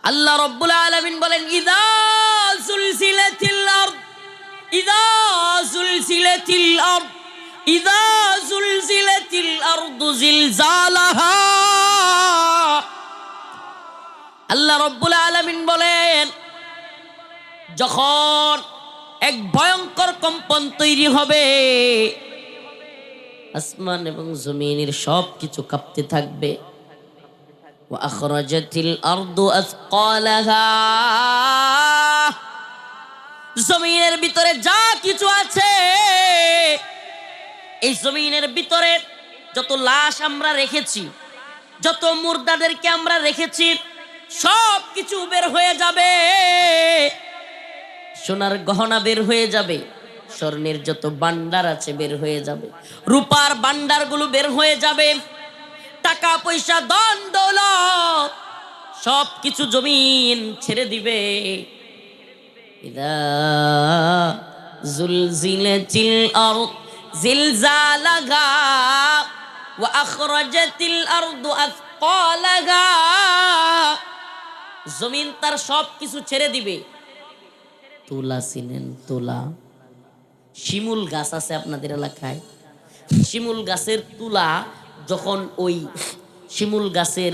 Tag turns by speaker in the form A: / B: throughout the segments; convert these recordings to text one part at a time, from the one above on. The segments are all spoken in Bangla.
A: আল্লাহ রাব্বুল আলামিন বলেন ইযা যুলজিলাতিল আরদ ইযা যুলজিলাতিল আরদ ইযা যুলজিলাতিল আরদু জিলজালাহা। আল্লাহ রাব্বুল আলামিন বলেন যখন এক ভয়ঙ্কর কম্পন তৈরি হবে, আসমান এবং জমিনের সব কিছু কাঁপতে থাকবে। ওয়া আখরাজাতিল আরদু আসকালাহা, জমিনের ভিতরে যা কিছু আছে, এই জমিনের ভিতরে যত লাশ আমরা রেখেছি, যত মুর্দাদেরকে আমরা রেখেছি, সব কিছু বের হয়ে যাবে। সোনার গহনা বের হয়ে যাবে, স্বর্ণের যত ভান্ডার আছে বের হয়ে যাবে, রূপার ভান্ডারগুলো বের হয়ে যাবে, টাকা পয়সা ধন দৌলত সব কিছু জমিন ছেড়ে দিবে। ইদা যুলজিলাতিল আরদ জিলজালাহা ওয়া আখরাজাতিল আরদু আসকালাহা, জমিন তার সব কিছু ছেড়ে দিবে। তুলা চিনেন? তুলা, শিমুল গাছ আছে আপনাদের এলাকায়? শিমুল গাছের তুলা যখন ওই শিমুল গাছের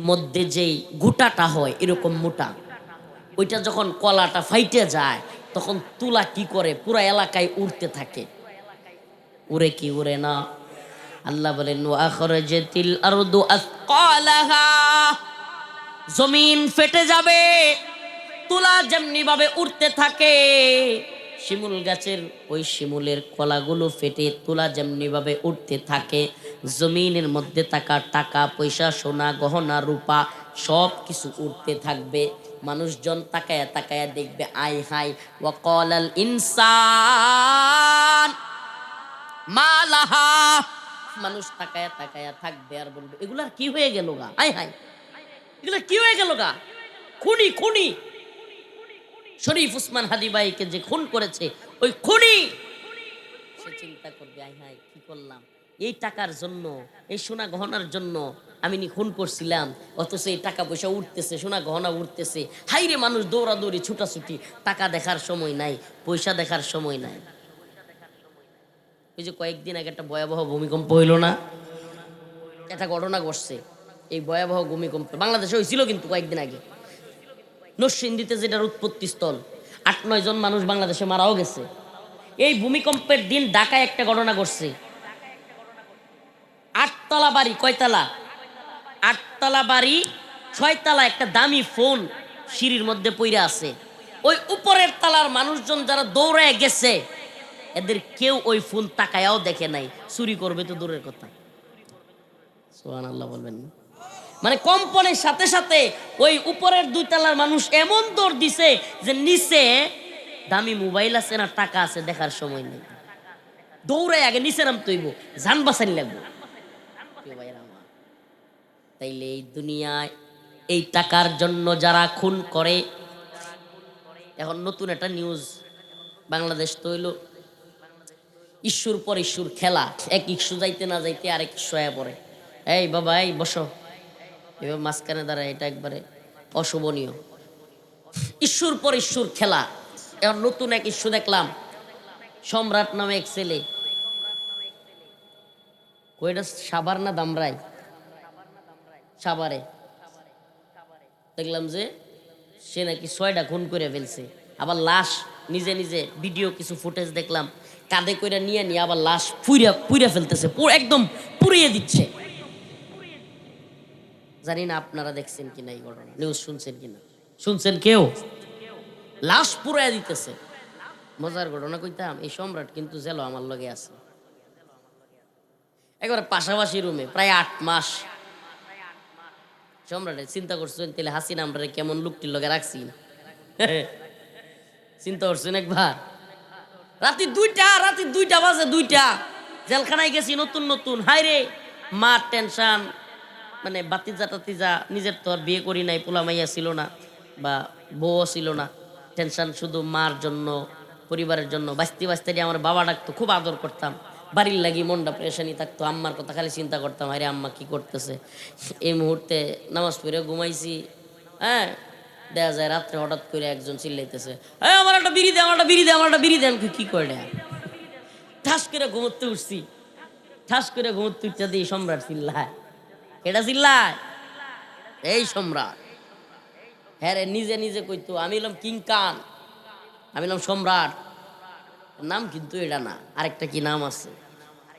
A: মধ্যে যেই গুটাটা হয় এরকম মোটা, ওইটা যখন কলাটা ফাইটে যায় তখন তুলা কি করে পুরা এলাকায় উড়তে থাকে। উড়ে কি উড়ে না? আল্লাহ বলেন ওয়া আখরাজাতিল আরদু আসকালাহা, জমিন ফেটে যাবে। তুলা যেমনি ভাবে উড়তে থাকে, শিমুল গাছের ওই শিমুলের কলাগুলো ফেটে তুলা যেমনি ভাবে উঠতে থাকে, জমিনের মধ্যে থাকা টাকা পয়সা সোনা গহনা রূপা সব কিছু উঠতে থাকবে। মানুষজন তাকায়া তাকায়া দেখবে আয় হায়, ওয়া ক্বালাল ইনসান মা লাহা, মানুষ তাকায়া তাকায়া থাকবে আর বলবে এগুলার কি হয়ে গেল গা, আয় হায় এগুলা কি হয়ে গেল গা, খুনি খুনি। শরীফ উসমান হাদি ভাইকে যে খুন করেছে ওই খুনি, সে চিন্তা করবে আয় হায় কি করলাম, এই টাকার জন্য এই সোনা গহনার জন্য আমি খুন করছিলাম, অথচ এই টাকা পয়সা উঠতেছে, সোনা গহনা উঠতেছে। হাইরে মানুষ দৌড়াদৌড়ি ছুটাছুটি, টাকা দেখার সময় নাই, পয়সা দেখার সময় নাই। ওই যে কয়েকদিন আগে একটা ভয়াবহ ভূমিকম্প হইল না, একটা ঘটনা ঘটছে। এই ভয়াবহ ভূমিকম্প বাংলাদেশে হয়েছিল কিন্তু কয়েকদিন আগে, নরসিংদীতে, যেটার উৎপত্তি স্থল। 8-9 জন মানুষ বাংলাদেশে মারাও গেছে। এই ভূমিকম্পের দিন ঢাকায় একটা ঘটনা ঘটছে। 8তলা বাড়ি, কয়তলা? 8তলা বাড়ি, 6তলা একটা দামি ফোন সিঁড়ির মধ্যে পইরা আছে। ওই উপরের তলার মানুষজন যারা দৌড়ায় গেছে, এদের কেউ ওই ফোন তাকায়াও দেখে নাই, চুরি করবে তো দূরের কথা। সুবহানাল্লাহ বলবেন না? মানে কম্পনের সাথে সাথে ওই উপরের 2 তলার মানুষ এমন দৌড় দিছে যে নিচে দামি মোবাইল আছে না টাকা আছে দেখার সময় নেই, দৌড়ে আগে নিচে নামতে হইব, জান বাঁচানি লাগবে। তাইলে এই দুনিয়ায় এই টাকার জন্য যারা খুন করে, এখন নতুন একটা নিউজ বাংলাদেশ তো হইল ইস্যুর পর ইস্যুর খেলা, এক ইস্যু যাইতে না যাইতে আরেক ইস্যু আয়া পড়ে। এই বাবা এই বসো, এবার মাঝখানে দাঁড়ায়, এটা একবারে অশোভনীয়। ইস্যুর পর ইস্যুর খেলা। এখন নতুন এক ইস্যু দেখলাম, সম্রাট নামে এক ছেলে, কইটা সাভার না দামরাই, সাভারে দেখলাম যে সে নাকি 6টা খুন করে ফেলছে। আবার লাশ নিজে নিজে ভিডিও কিছু ফুটেজ দেখলাম, কাঁধে কইরা নিয়ে নিয়ে আবার লাশ পুইরা ফেলতেছে, একদম পুড়িয়ে দিচ্ছে। জানি না আপনারা দেখছেন কিনা এই ঘটনা, নিউজ শুনছেন কিনা, শুনছেন কেউ? লাশ পুড়াইয়া দিতেছে। মজার ঘটনা কইতাম, এই সম্রাট কিন্তু জেল আমার লগে আছে, একবারে পাশাপাশি রুমে, প্রায় 8 মাস। সম্রাটে চিন্তা করছেন তাহলে হাসিনা আমরা কেমন লোকটির লগে রাখছি, চিন্তা করছেন একবার? রাতে 2টা বাজে, 2টা জেলখানায় গেছি নতুন নতুন। হাই রে মার টেনশন, মানে বাতিজা টাতিজা, নিজের তো আর বিয়ে করি নাই, পোলা মাইয়া ছিল না বা বউও ছিল না, টেনশন শুধু মার জন্য, পরিবারের জন্য। বাঁচতে বাঁচতে আমার বাবা ডাকতো, খুব আদর করতাম, বাড়ির লাগি মনটা প্রেশানি থাকতো, আম্মার কথা খালি চিন্তা করতাম, আরে আম্মা কি করতেছে। এই মুহূর্তে নামাজ পড়ে ঘুমাইছি, হ্যাঁ দেখা যায় রাত্রে হঠাৎ করে একজন চিল্লাইতেছে, এই আমার একটা বিড়ি দে, আমার একটা বিড়ি দে, আমার একটা বিড়ি দেন। কি করে ঠাস করে ঘুমোতে উঠছি, ঠাস করে ঘুমোতে উঠতে দিই সম্রাট চিল্লায়। এটা চিল্লায় এই সম্রাট। হ্যাঁ রে, নিজে নিজে কইতো আমি হলাম কিং খান, আমি হলাম সম্রাট। নাম কিন্তু এটা না, আরেকটা কি নাম আছে।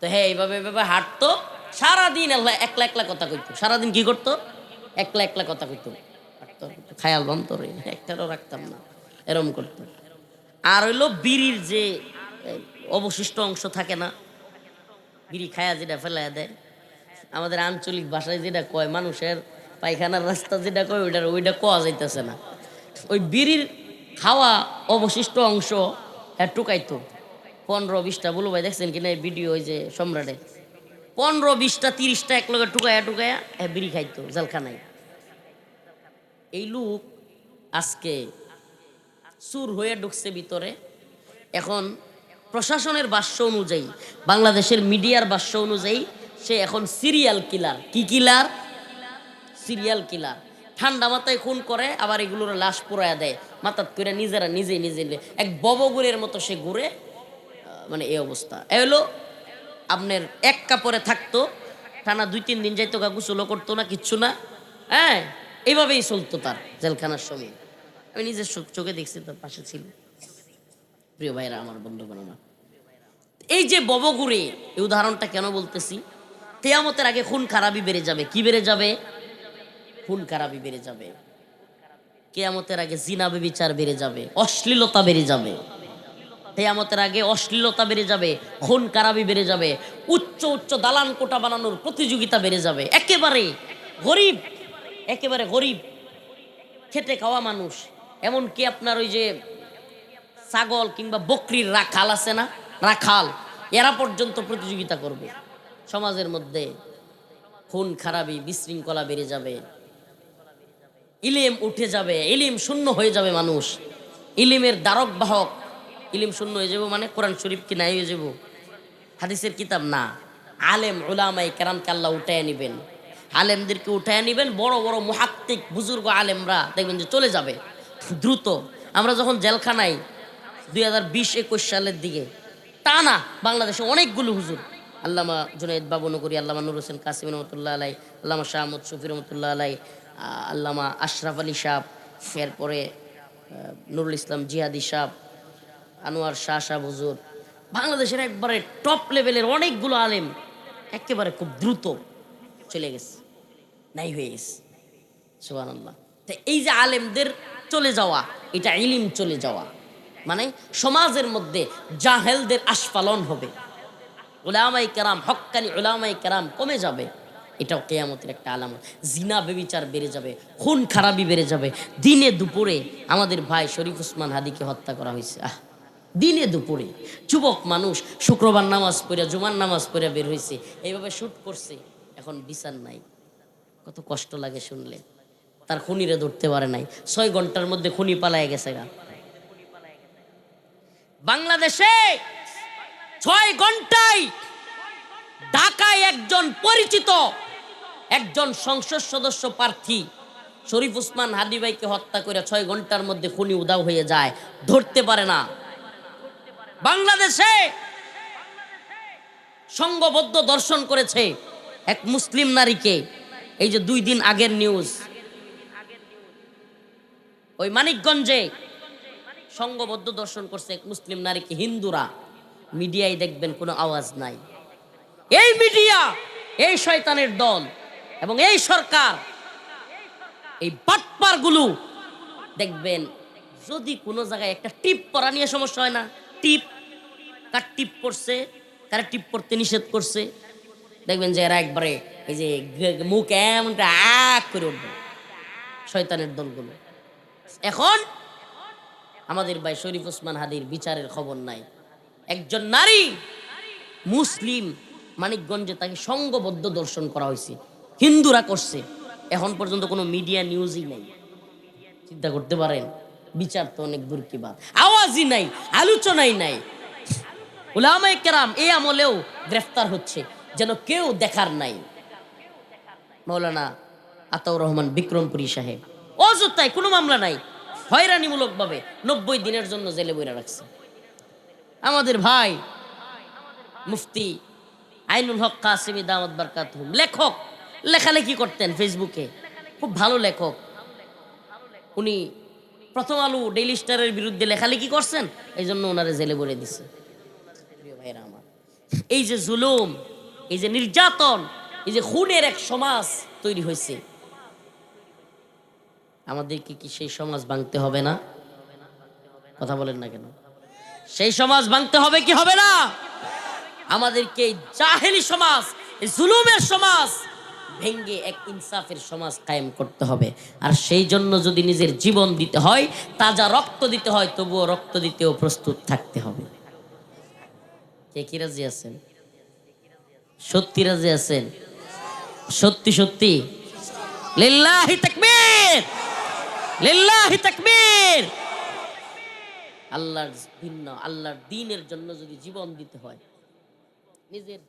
A: তো হ্যাঁ এইভাবে এইভাবে হাঁটতো সারাদিন, আল্লাহ একলা একলা কথা কইতো। সারাদিন কি করতো? একলা একলা কথা কইতো। খায়াল বন্তরে একটারও রাখতাম না, এরম করতো। আর হইলো বিড়ির যে অবশিষ্ট অংশ থাকে না, বিড়ি খায়া যেটা ফেলাইয়া দেয়, আমাদের আঞ্চলিক ভাষায় যেটা কয়, মানুষের পায়খানার রাস্তা যেটা কয়, ওইটা কোয়া যাইতেছে না। ওই বিড়ির খাওয়া অবশিষ্ট অংশ হ্যাঁ টুকাইতো 15-20টা। বলো ভাই দেখছেন কিনা এই ভিডিও? ওই যে সম্রাটে 15-20টা 30টা এক লগে টুকায়া টুকায়া হ্যাঁ বিড়ি খাইতো জেলখানায়। এই লোক আজকে চুর হয়ে ঢুকছে ভিতরে। এখন প্রশাসনের ভাষ্য অনুযায়ী, বাংলাদেশের মিডিয়ার ভাষ্য অনুযায়ী সে এখন সিরিয়াল কিলার। কি কিলার? Serial killer. ঠান্ডা মাথায় খুন করে, আবার এগুলোর লাশ পোড়ায়া দেয় মাথাত করে, নিজেরা নিজে নিজে এক ববগুরের মতো সে ঘুরে। মানে এই অবস্থা। এ হলো আপনার এক কাপড়ে থাকতো, টানা 2-3 দিন যাইতো, গোসলও করতো না, কিচ্ছু না। হ্যাঁ এইভাবেই চলতো তার জেলখানার সময়। আমি নিজের চোখে দেখছি, তার পাশে ছিল। প্রিয় ভাইরা আমার, বন্ধুগণ আমার, এই যে ববগুড়ে, এই উদাহরণটা কেন বলতেছি? কিয়ামতের আগে খুন খারাপি বেড়ে যাবে। কি বেড়ে যাবে? খুন খারাপি বেড়ে যাবে। কিয়ামতের আগে জিনা ব্যভিচার বেড়ে যাবে, অশ্লীলতা বেড়ে যাবে। কিয়ামতের আগে অশ্লীলতা বেড়ে যাবে, খুন খারাপি বেড়ে যাবে, উচ্চ উচ্চ দালান কোঠা বানানোর প্রতিযোগিতা বেড়ে যাবে। একেবারে গরিব, একেবারে গরিব খেটে খাওয়া মানুষ, এমনকি আপনার ওই যে ছাগল কিংবা বকরির রাখাল আছে না, রাখাল, এরা পর্যন্ত প্রতিযোগিতা করবে। সমাজের মধ্যে খুন খারাপি বিশৃঙ্খলা বেড়ে যাবে, ইলিম উঠে যাবে, ইলিম শূন্য হয়ে যাবে। মানুষ ইলিমের দ্বারক বাহক, ইলিম শূন্য হয়ে যাবো মানে কোরআন শরীফ কি নাই হয়ে যাব? হাদিসের কিতাব না। আলেম উলামায়ে কেরামকে আল্লাহ উঠায় নিবেন, আলেমদেরকে উঠায় নিবেন। বড় বড় মুহাক্কিক বুজুর্গ আলেমরা দেখবেন যে চলে যাবে দ্রুত। আমরা যখন জেলখানায় 2020-21 সালের দিকে টানা বাংলাদেশে অনেকগুলো হুজুর, আল্লামা জুনাইদ বাবনগরী, আল্লামা নুর হোসেন কাসিম রহমতুল্লাহ আলাই, আল্লামা শাহ আহমদ শফি রহমতুল্লাহ আলাই, আল্লামা আশরাফ আলী সাহ, এরপরে নুরুল ইসলাম জিহাদি সাহ, আনোয়ার শাহ সাহ হুজুর, বাংলাদেশের একবারে টপ লেভেলের অনেকগুলো আলেম একেবারে খুব দ্রুত চলে গেছে, নাই হয়ে গেছে। সুবহানাল্লাহ। তো এই যে আলেমদের চলে যাওয়া, এটা ইলিম চলে যাওয়া মানে সমাজের মধ্যে জাহেলদের আস্ফালন হবে, উলামায়ে কেরাম, হক্কানি উলামায়ে কেরাম কমে যাবে। এটাও কিয়ামতের একটা আলামত। জিনা ব্যভিচার বেড়ে যাবে, খুন খারাপি বেড়ে যাবে। দিনে দুপুরে আমাদের ভাই শরীফ ওসমান হাদিকে হত্যা করা হয়েছে। দিনে দুপুরে যুবক মানুষ শুক্রবার নামাজ পড়ে, জুমার নামাজ পড়ে বের হয়েছে, এইভাবে শুট করছে। এখন বিচার নাই। কত কষ্ট লাগে শুনলে। তার খুনিরে ধরতে পারে নাই, 6 ঘন্টার মধ্যে খুনি পালায় গেছে গা। বাংলাদেশে 6 ঘন্টায় ঢাকায় একজন পরিচিত একজন সংসদ সদস্য প্রার্থী শরীফ ওসমান হাদি ভাইকে হত্যা করে 6 ঘন্টার মধ্যে খুনি উধাও হয়ে যায়, ধরতে পারে না। বাংলাদেশে সংঘবদ্ধ দর্শন করেছে এক মুসলিম নারীকে। এই যে 2 দিন আগের নিউজ, ওই মানিকগঞ্জে সংঘবদ্ধ দর্শন করছে এক মুসলিম নারীকে হিন্দুরা। মিডিয়ায় দেখবেন কোনো আওয়াজ নাই। এই মিডিয়া, এই শয়তানের দল এবং এই সরকার, এই বাটপার গুলো দেখবেন, যদি কোনো জায়গায় একটা টিপ পরা নিয়ে সমস্যা হয় না, টিপ কার টিপ পড়ছে, কার টিপ পড়তে নিষেধ করছে, দেখবেন যে এরা একবারে এই যে মুখ এমন আক করে উঠবে শয়তানের দলগুলো। এখন আমাদের ভাই শরীফ ওসমান হাদির বিচারের খবর নাই। একজন নারী মুসলিম মানিকগঞ্জে, তাকে সংঘবদ্ধ দর্শন করা হয়েছে, হিন্দুরা করছে। এখন পর্যন্ত কোনো মিডিয়া নিউজই নাই। চিন্তা করতে পারেন, বিচার তো অনেক দূর কি বাত, আওয়াজই নাই, আলোচনাই নাই। উলামায়ে কেরাম এই আমলেও গ্রেফতার হচ্ছে যেন কেউ দেখার নাই। মাওলানা আতাউর রহমান বিক্রমপুরী সাহেব অযথায়, কোনো মামলা নাই, হয়রানিমূলকভাবে 90 দিনের জন্য জেলে বইরা রাখছে। আমাদের ভাই মুফতি আইনুল হক কাসেমি দামাত বারকাতুহুম লেখক, লেখালেখি করতেন ফেসবুকে, খুব ভালো লেখক। উনি প্রথম আলো, ডেইলি স্টারের বিরুদ্ধে লেখালেখি করছেন, এই জন্য ওনারে জেলে ভরে দিছে। প্রিয় ভাইরা আমার, এই যে জুলুম, এই যে নির্যাতন, এই যে খুনের এক সমাজ তৈরি হয়েছে, আমাদেরকে কি সেই সমাজ ভাঙতে হবে না? কথা বলেন না কেন? সেই সমাজ ভাঙতে হবে কি হবে না? আমাদেরকে এই জাহেলি সমাজ, এই জুলুমের সমাজ ভেঙ্গে এক ইনসাফের সমাজ কায়েম করতে হবে। আর সেই জন্য যদি নিজের জীবন দিতে হয়, তাজা রক্ত দিতে হয়, তবুও রক্ত দিতেও প্রস্তুত থাকতে হবে। কে কি রাজি আছেন? সত্যি রাজি আছেন? সত্যি সত্যি লিল্লাহি তাকবীর, লিল্লাহি তাকবীর। আল্লাহর ভিন্ন, আল্লাহর দ্বীনের জন্য যদি জীবন দিতে হয়, নিজের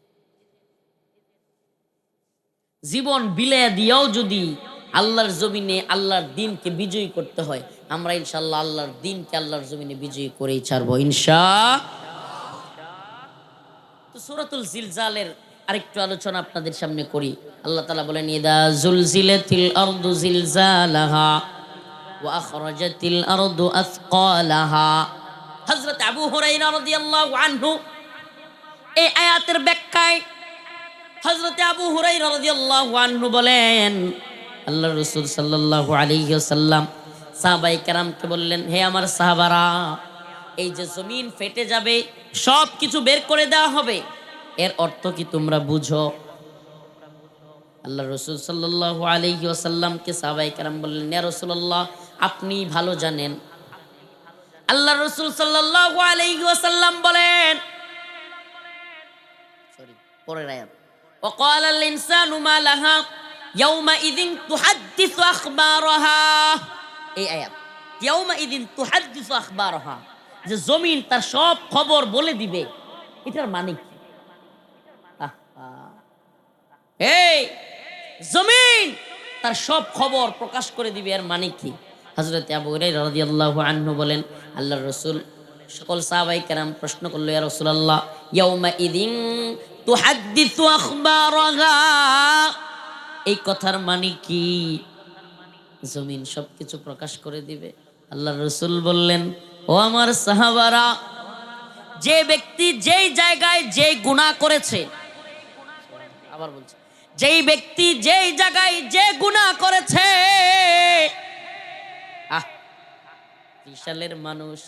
A: জীবন বিলিয়ে দিয়েও যদি আল্লাহর জমিনে আল্লাহর দ্বীনকে বিজয়ী করতে হয়, আমরা ইনশাআল্লাহ আল্লাহর দ্বীনকে আল্লাহর জমিনে বিজয়ী করেই ছাড়বো ইনশাআল্লাহ। তো সূরাতুল জিলজালের আরেকটু আলোচনা আপনাদের সামনে করি। আল্লাহ তাআলা বলেন, ইদা জুলজিলাতিল আরদু জিলজালাহা ওয়া আখরাজাতিল আরদু আথকালাহা। হযরত আবু হুরায়রা রাদিয়াল্লাহু আনহু এই আয়াতের ব্যাখ্যায় হযরত আবু হুরায়রা রাদিয়াল্লাহু আনহু বলেন, আল্লাহর রাসূল সাল্লাল্লাহু আলাইহি ওয়াসাল্লাম সাহাবায়ে কেরামকে বললেন, হে আমার সাহাবারা, এই যে জমিন ফেটে যাবে, সব কিছু বের করে দেওয়া হবে, এর অর্থ কি তোমরা বুঝো? আল্লাহর রাসূল সাল্লাল্লাহু আলাইহি ওয়াসাল্লামকে সাহাবায়ে কেরাম বললেন, ইয়া রাসূলুল্লাহ, আপনি ভালো জানেন। আল্লাহর রাসূল সাল্লাল্লাহু আলাইহি ওয়াসাল্লাম বলেন, পরের আয়াত, وقال الإنسان ما لها يومئذ تحدث أخبارها। এই আয়াত يومئذ تحدث أخبارها, যে জমিন তার সব খবর বলে দিবে, এটার মানে কি? এই জমিন তার সব খবর প্রকাশ করে দিবে, এর মানে কি? হযরত আবু হুরায়রা রাদিয়াল্লাহু আনহু বলেন, আল্লাহর রাসূল সকল সাহাবায়ে কেরাম প্রশ্ন করলো, ইয়া রাসূলুল্লাহ, ইয়াউমাইদিন তুহাদ্দিসু আখবারাহা, এই কথার মানে কি? জমিন সবকিছু প্রকাশ করে দিবে? আল্লাহর রাসূল বললেন, ও আমার সাহাবারা, যে ব্যক্তি যেই জায়গায় যেই গুনাহ করেছে, আবার বলছি, যেই ব্যক্তি যেই জায়গায় যে গুনাহ করেছে, বিশালের মানুষ,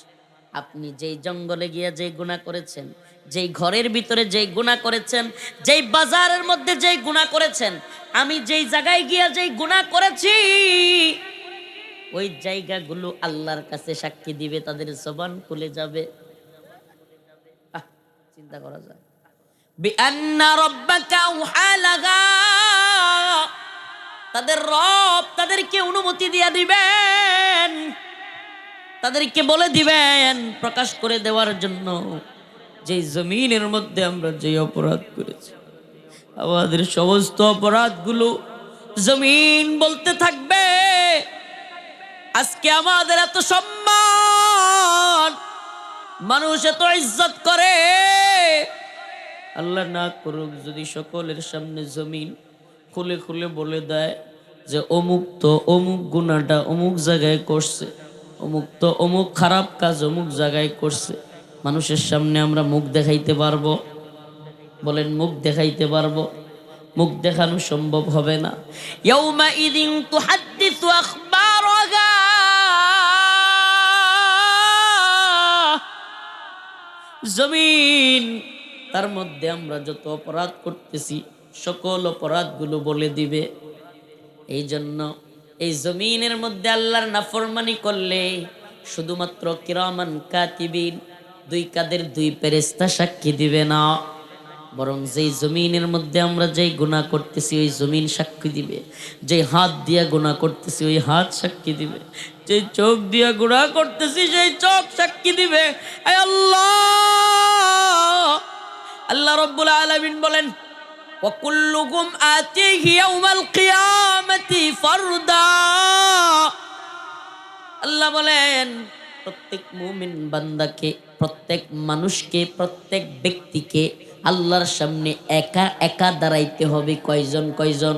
A: আপনি যেই জঙ্গলে গিয়ে যেই গুনাহ করেছেন, যেই ঘরের ভিতরে যেই গুনাহ করেছেন, যেই বাজারের মধ্যে যেই গুনাহ করেছেন, আমি যেই জায়গায় গিয়ে যেই গুনাহ করেছি, ওই জায়গাগুলো আল্লাহর কাছে সাক্ষী দিবে, তাদের জবান খুলে যাবে। চিন্তা করা যায়, বিআন্না রাব্বাকা আউহালাহা, তাদের রব তাদেরকে অনুমতি দিয়ে দিবেন, তাদেরকে বলে দিবেন প্রকাশ করে দেওয়ার জন্য, যে জমিনের মধ্যে আমরা যে অপরাধ করেছি, আমাদের সমস্ত অপরাধগুলো জমিন বলতে থাকবে। আজকে আমাদের এত সম্মান, মানুষ এত ইজ্জত করে, আল্লাহ না করুক যদি সকলের সামনে জমিন খুলে খুলে বলে দেয় যে অমুক তো অমুক গুনাহটা অমুক জায়গায় করছে, অমুক তো অমুক খারাপ কাজ অমুক জায়গায় করছে, মানুষের সামনে আমরা মুখ দেখাইতে পারবো? বলেন, মুখ দেখাইতে পারবো? মুখ দেখানো সম্ভব হবে না। ইয়াউমাইদিন তুহাদ্দিসু আখবারাহা, জমিন তার মধ্যে আমরা যত অপরাধ করতেছি সকল অপরাধগুলো বলে দিবে। এই জন্য এই জমিনের মধ্যে আল্লাহর নাফরমানি করলে শুধুমাত্র কিরামান কাতিবিন, দুই কাদের দুই ফেরেশতা সাক্ষী দিবে না, বরং যেই জমিনের মধ্যে আমরা যেই গুনাহ করতেছি ওই জমিন সাক্ষী দিবে, যেই হাত দিয়া গুনাহ করতেছি ওই হাত সাক্ষী দিবে, যেই চোখ দিয়া গুনাহ করতেছি সেই চোখ সাক্ষী দিবে। আয় আল্লাহ, আল্লাহ রাব্বুল আলামিন বলেন, ওয়া কুল্লুকুম আতিহি ইয়াউমাল কিয়ামাতি ফারদা, আল্লাহ বলেন প্রত্যেক মুমিন বান্দাকে, প্রত্যেক মানুষকে, প্রত্যেক ব্যক্তিকে আল্লাহর সামনে একা একা দাঁড়াইতে হবে। কয়জন কয়জন?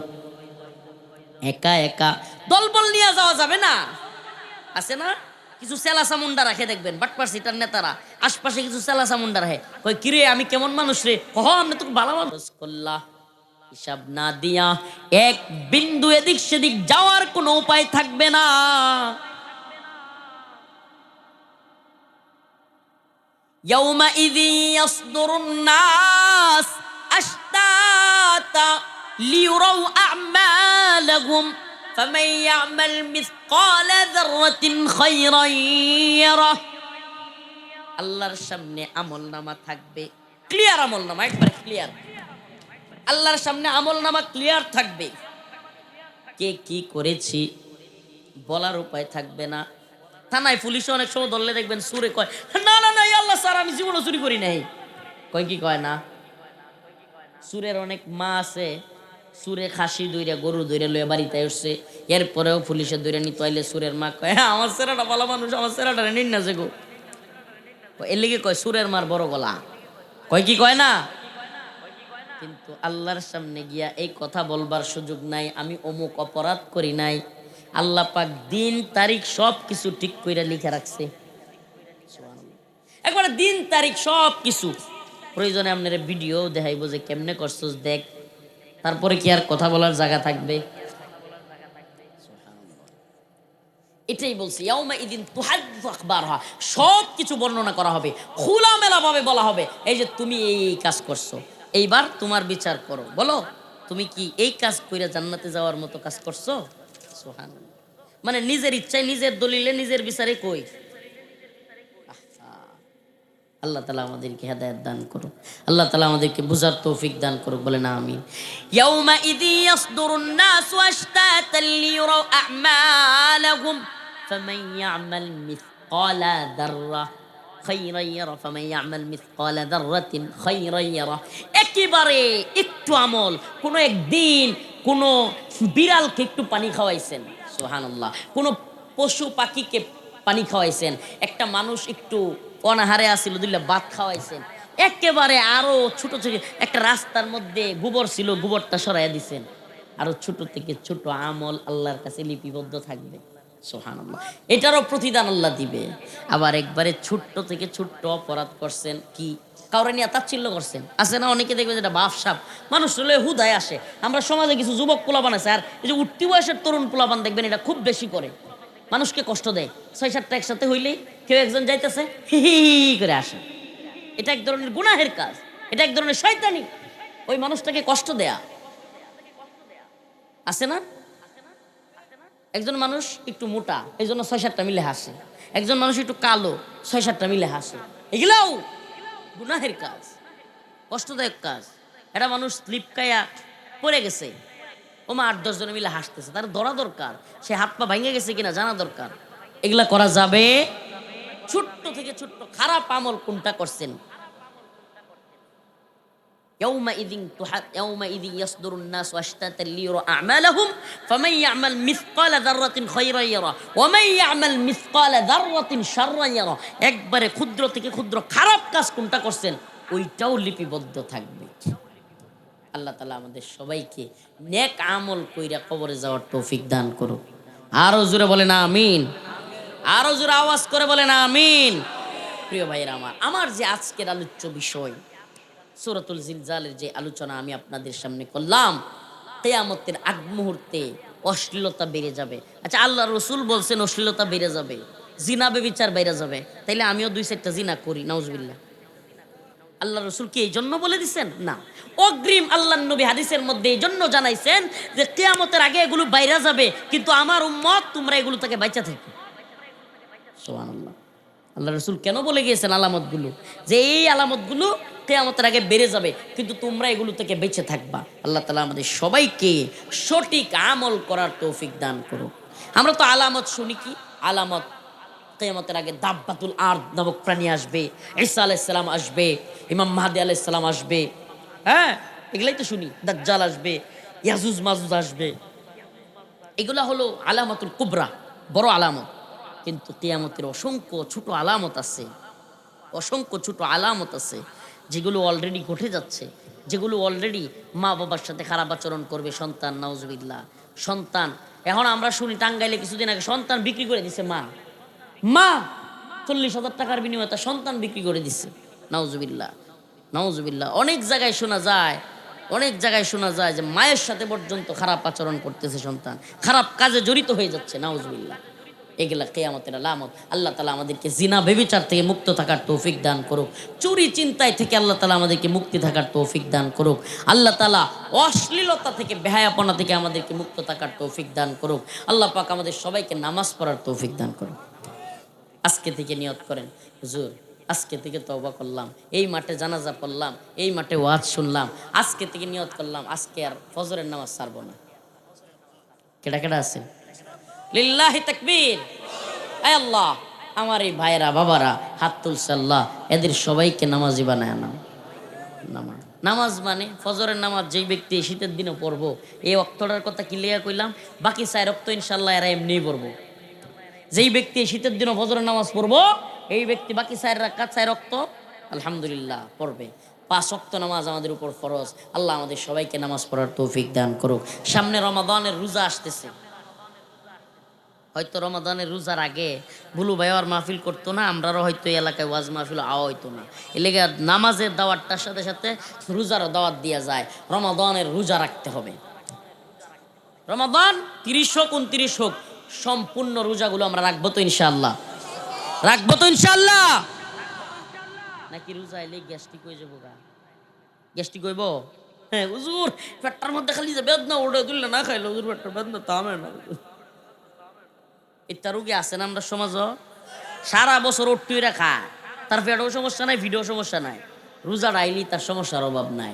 A: একা একা। দলবল নিয়ে যাওয়া যাবে না। আছে না কিছু সেলা সামুন্ডা রাখে, দেখবেন বাটপার সিটার নেতারা আশপাশে কিছু সেলা সামুন্ডা রাখে, কই কিরে আমি কেমন মানুষ রে, কহ আমি তো ভালো মানুষ করলা। হিসাব না দিয়া এক বিন্দু এদিক সেদিক যাওয়ার কোনো উপায় থাকবে না। ইয়াউমাইযি ইয়াসদুরুন নাস আশতাতা লিইরাউ আ'মালাহুম ফামান ইয়া'মাল মিসকালা যাররাতিন খায়রান ইয়ারাহ। আল্লাহর সামনে আমলনামা থাকবে, ক্লিয়ার আমলনামা, একবারে ক্লিয়ার। আল্লাহর সামনে আমলনামা ক্লিয়ার থাকবে, কে কি করেছি বলার উপায় থাকবে না। থানায় পুলিশে অনেক সময় ধরলে দেখবেন সুরে কয় না না না আল্লাহ স্যার আমি জীবনও চুরি করি নাই, কয় কি কয় না। সুরের অনেক মা আছে, সুরে খাসি দইরা গরু দইরা লয়ে বাড়িতে আসছে, এরপরেও পুলিশে দইরা নিতে আইলে সুরের মা কয় হ্যাঁ আমার ছেলেটা ভালো মানুষ, আমার ছেলেটা নিন না যে গো। এর লিগে কয় সুরের মার বড় গলা, কয় কি কয় না। কিন্তু আল্লাহর সামনে গিয়া এই কথা বলবার সুযোগ নাই, আমি অমুক অপরাধ করি নাই। আল্লাহ পাক দিন তারিখ সব কিছু ঠিক কইরা লিখে রাখছে, একবারে দিন তারিখ সব কিছু। প্রয়োজনে আপনার ভিডিও দেখাইবো যে কেমনে করছস দেখ, তারপরে কি আর কথা বলার জায়গা থাকবে? এটাই বলছি, ইয়াউমা ইদিন তুহাদ্দিসু আখবারহা, সব কিছু বর্ণনা করা হবে, খোলামেলা ভাবে বলা হবে এই যে তুমি এই এই কাজ করছো, এইবার তোমার বিচার করো, বলো তুমি কি এই কাজ কইরা জান্নাতে যাওয়ার মতো কাজ করছো? সুবহানাল্লাহ। মানে নিজের ইচ্ছায়, নিজের দলিলে, নিজের বিচারে কই। আল্লাহ তাআলা আমাদেরকে হেদায়েত দান করুন, আল্লাহ তাআলা আমাদেরকে বুঝার তৌফিক দান করুক, বলেন আমিন। ইয়াউমা ইযি ইয়াসদুরুন নাসু আশতাতান লিইরাউ আ'মালাহুম ফামান ইয়া'মাল মিসকালা যাররা খায়রান ইয়ারা ফামান ইয়া'মাল মিসকালা যাররাতিন খায়রান ইয়ারা। একেবারে একটু আমল, কোনো একদিন কোনো বিড়ালকে একটু পানি খাওয়াইছেন, সুবহানাল্লাহ, কোনো পশু পাখিকে পানি খাওয়াইছেন, একটা মানুষ একটু অনাহারে আসিল দিলে ভাত খাওয়াইছেন, একেবারে আরো ছোট ছোট একটা রাস্তার মধ্যে গোবর ছিল, গোবরটা সরাইয়া দিছেন, আরো ছোট থেকে ছোট আমল আল্লাহর কাছে লিপিবদ্ধ থাকবে, সুবহানাল্লাহ। এটারও প্রতিদান আল্লাহ দিবে। আবার একবারে ছোট্ট থেকে ছোট্ট অপরাধ করছেন, কি কাউরে নিয়ে তাচ্ছিল্য করছেন, আছে না অনেকে দেখবে যেটা বাপসাপ মানুষ হলে হুদায় আসে। আমরা সমাজে কিছু যুবক পোলাপান আছে, আর এই যে উঠতি বয়সের তরুণ পোলাপান দেখবেন এটা খুব বেশি করে, মানুষকে কষ্ট দেয়। 6-7টা একসাথে হইলেই কেউ একজন যাইতেছে হি হি করে আসে, এটা এক ধরনের গুনাহের কাজ, এটা এক ধরনের শয়তানি, ওই মানুষটাকে কষ্ট দেয়া, আছে না। একজন মানুষ একটু মোটা, এই জন্য 6-7টা মিলে হাসে, একজন মানুষ একটু কালো, 6-7টা মিলে হাসে, এগুলাও গুনাহের কাজ, কষ্টদায়ক কাজ। একটা মানুষ স্লিপ খাইয়া পড়ে গেছে, ওমা 8-10 জন মিলে হাসতেছে, তার ধরা দরকার, সে হাত পা ভেঙে গেছে কিনা জানা দরকার। এগুলা করা যাবে? ছোট্ট থেকে ছোট্ট খারাপ আমল কোনটা করছেন। ইয়াউমাইযি ইয়াসদুরুন নাসু আশতাতান লিইরাউ আ'মালাহুম ফামান ইয়া'মাল মিসকালা যাররাতিন খায়রান ইয়ারা ওয়া মান ইয়া'মাল মিসকালা যাররাতিন শাররান ইয়ারা। একবারে ক্ষুদ্র থেকে ক্ষুদ্র খারাপ কাজ কোনটা করছেন ওইটাও লিপিবদ্ধ থাকবে। আল্লাহ তাআলা আমাদের সবাইকে নেক আমল কইরা কবরে যাওয়ার তৌফিক দান করুক। আরো জোরে বলেন আমিন, আরো জোরে আওয়াজ করে বলেন আমিন। প্রিয় ভাইয়েরা আমার যে আজকের আলোচ্য বিষয় সূরাতুল জিলজালের যে আলোচনা আমি আপনাদের সামনে করলাম, কিয়ামতের আগ মুহূর্তে অশ্লীলতা বেড়ে যাবে। আচ্ছা, আল্লাহ রাসূল বলছেন অশ্লীলতা বেড়ে যাবে, জিনা ব্যভিচার বেড়ে যাবে, তাইলে আমিও 2-4টা জিনা করি, নাউজুবিল্লাহ। আল্লাহ রাসূল কি এই জন্য বলে দিচ্ছেন? না, অগ্রিম আল্লাহর নবী হাদিসের মধ্যে এই জন্য জানাইছেন যে কিয়ামতের আগে এগুলো বাইরে যাবে, কিন্তু আমার উম্মত তোমরা এগুলো থেকে বাঁচা থাকো। সুবহানাল্লাহ। আল্লাহ রাসূল কেন বলে গিয়েছেন আলামতগুলো, যে এই আলামতগুলো কিয়ামতের আগে বেড়ে যাবে, কিন্তু তোমরা এগুলো থেকে বেঁচে থাকবা। আল্লাহ তাআলা আমাদের সবাইকে সঠিক আমল করার তৌফিক দান করুক। আমরা তো আলামত শুনি, কি আলামত? কিয়ামতের আগে দাব্বাতুল আরদ নামক প্রাণী আসবে, ঈসা আলাইহিস সালাম আসবে, ইমাম মাহদী আলাইহিস সালাম আসবে, হ্যাঁ এগুলাই তো শুনি। দাজ্জাল আসবে, ইয়াজুজ মাজুজ আসবে, এগুলা হলো আলামাতুল কুবরা, বড় আলামত। কিন্তু কিয়ামতের অসংখ্য ছোট আলামত আছে, অসংখ্য ছোট আলামত আছে যেগুলো অলরেডি ঘটে যাচ্ছে, যেগুলো অলরেডি মা বাবার সাথে খারাপ আচরণ করবে সন্তান, নাউজুবিল্লাহ। সন্তান, এখন আমরা শুনি টাঙ্গাইলে কিছুদিন আগে সন্তান বিক্রি করে দিছে মা, মা 40,000 টাকার বিনিময়ে তার সন্তান বিক্রি করে দিছে, নাউজুবিল্লাহ, নাউজুবিল্লাহ। অনেক জায়গায় শোনা যায়, অনেক জায়গায় শোনা যায় যে মায়ের সাথে পর্যন্ত খারাপ আচরণ করতেছে সন্তান, খারাপ কাজে জড়িত হয়ে যাচ্ছে, নাউজুবিল্লাহ। এগুলা কিয়ামতের আলামত। আল্লাহ তাআলা আমাদেরকে জিনা ব্যভিচার থেকে মুক্ত থাকার তৌফিক দান করুক, চুরি চিন্তায় থেকে আল্লাহ তাআলা আমাদেরকে মুক্তি থাকার তৌফিক দান করুক, আল্লাহ তাআলা অশ্লীলতা থেকে, বেহায়াপনা থেকে আমাদেরকে মুক্ত থাকার তৌফিক দান করুক, আল্লাহ পাক আমাদের সবাইকে নামাজ পড়ার তৌফিক দান করুক। আজকে থেকে নিয়ত করেন, হুজুর আজকে থেকে তওবা করলাম, এই মাঠে জানাজা পড়লাম, এই মাঠে ওয়াজ শুনলাম, আজকে থেকে নিয়ত করলাম আজকে আর ফজরের নামাজ ছাড়বো না। কেডা কেডা আছেন? লিল্লাহি তাকবীর। আয় আল্লাহ, আমার এই ভাইরা বাবারা হাত তুলছে, আল্লাহ এদের সবাইকে নামাজি বানায় নাও। নামাজ, নামাজ মানে ফজরের নামাজ যেই ব্যক্তি শীতের দিনে পড়বো, এই ওয়াক্তটার কথা ক্লিয়ার কইলাম, বাকি 4 ওয়াক্ত ইনশাআল্লাহ এরা এমনিই পড়বো। যেই ব্যক্তি শীতের দিনে ফজরের নামাজ পড়বো, এই ব্যক্তি বাকি 4 রাকাত 4 ওয়াক্ত আলহামদুলিল্লাহ পড়বে। 5 ওয়াক্ত নামাজ আমাদের উপর ফরজ। আল্লাহ আমাদের সবাইকে নামাজ পড়ার তৌফিক দান করুক। সামনে রমাদানের রোজা আসতেছে, হয়তো রমাদানের রোজার আগে বুলু ভাই আর মাহফিল করতো না, আমরাও হয়তো এই এলাকায় ওয়াজ মাহফিল আওয়া হইতো না। এ লেগে নামাজের দাওয়াতটার সাথে সাথে রোজারও দাওয়াত দেওয়া যায়। রমাদানের রোজা রাখতে হবে। রমাদান 30 হোক 29 হোক, সম্পূর্ণ রোজাগুলো আমরা রাখবো তো ইনশাআল্লাহ, রাখবো তো ইনশাআল্লাহ। নাকি রোজা এলে গ্যাস্ট্রিক হয়ে যাবো? গা গ্যাস্ট্রিক হইব? হ্যাঁ হুজুর, পেটটার মধ্যে খালি যে বেদনা ওটা তুললে না খাইলে হুজুর পেটটার বেদনা থামে না। এটা রোগী আছে না আমরা সমাজ, সারা বছর ওট্টুইরা খায়, তার পেটেও সমস্যা নাই, ভিডিও সমস্যা নাই, রোজা ডাইলি তার সমস্যার অভাব নাই।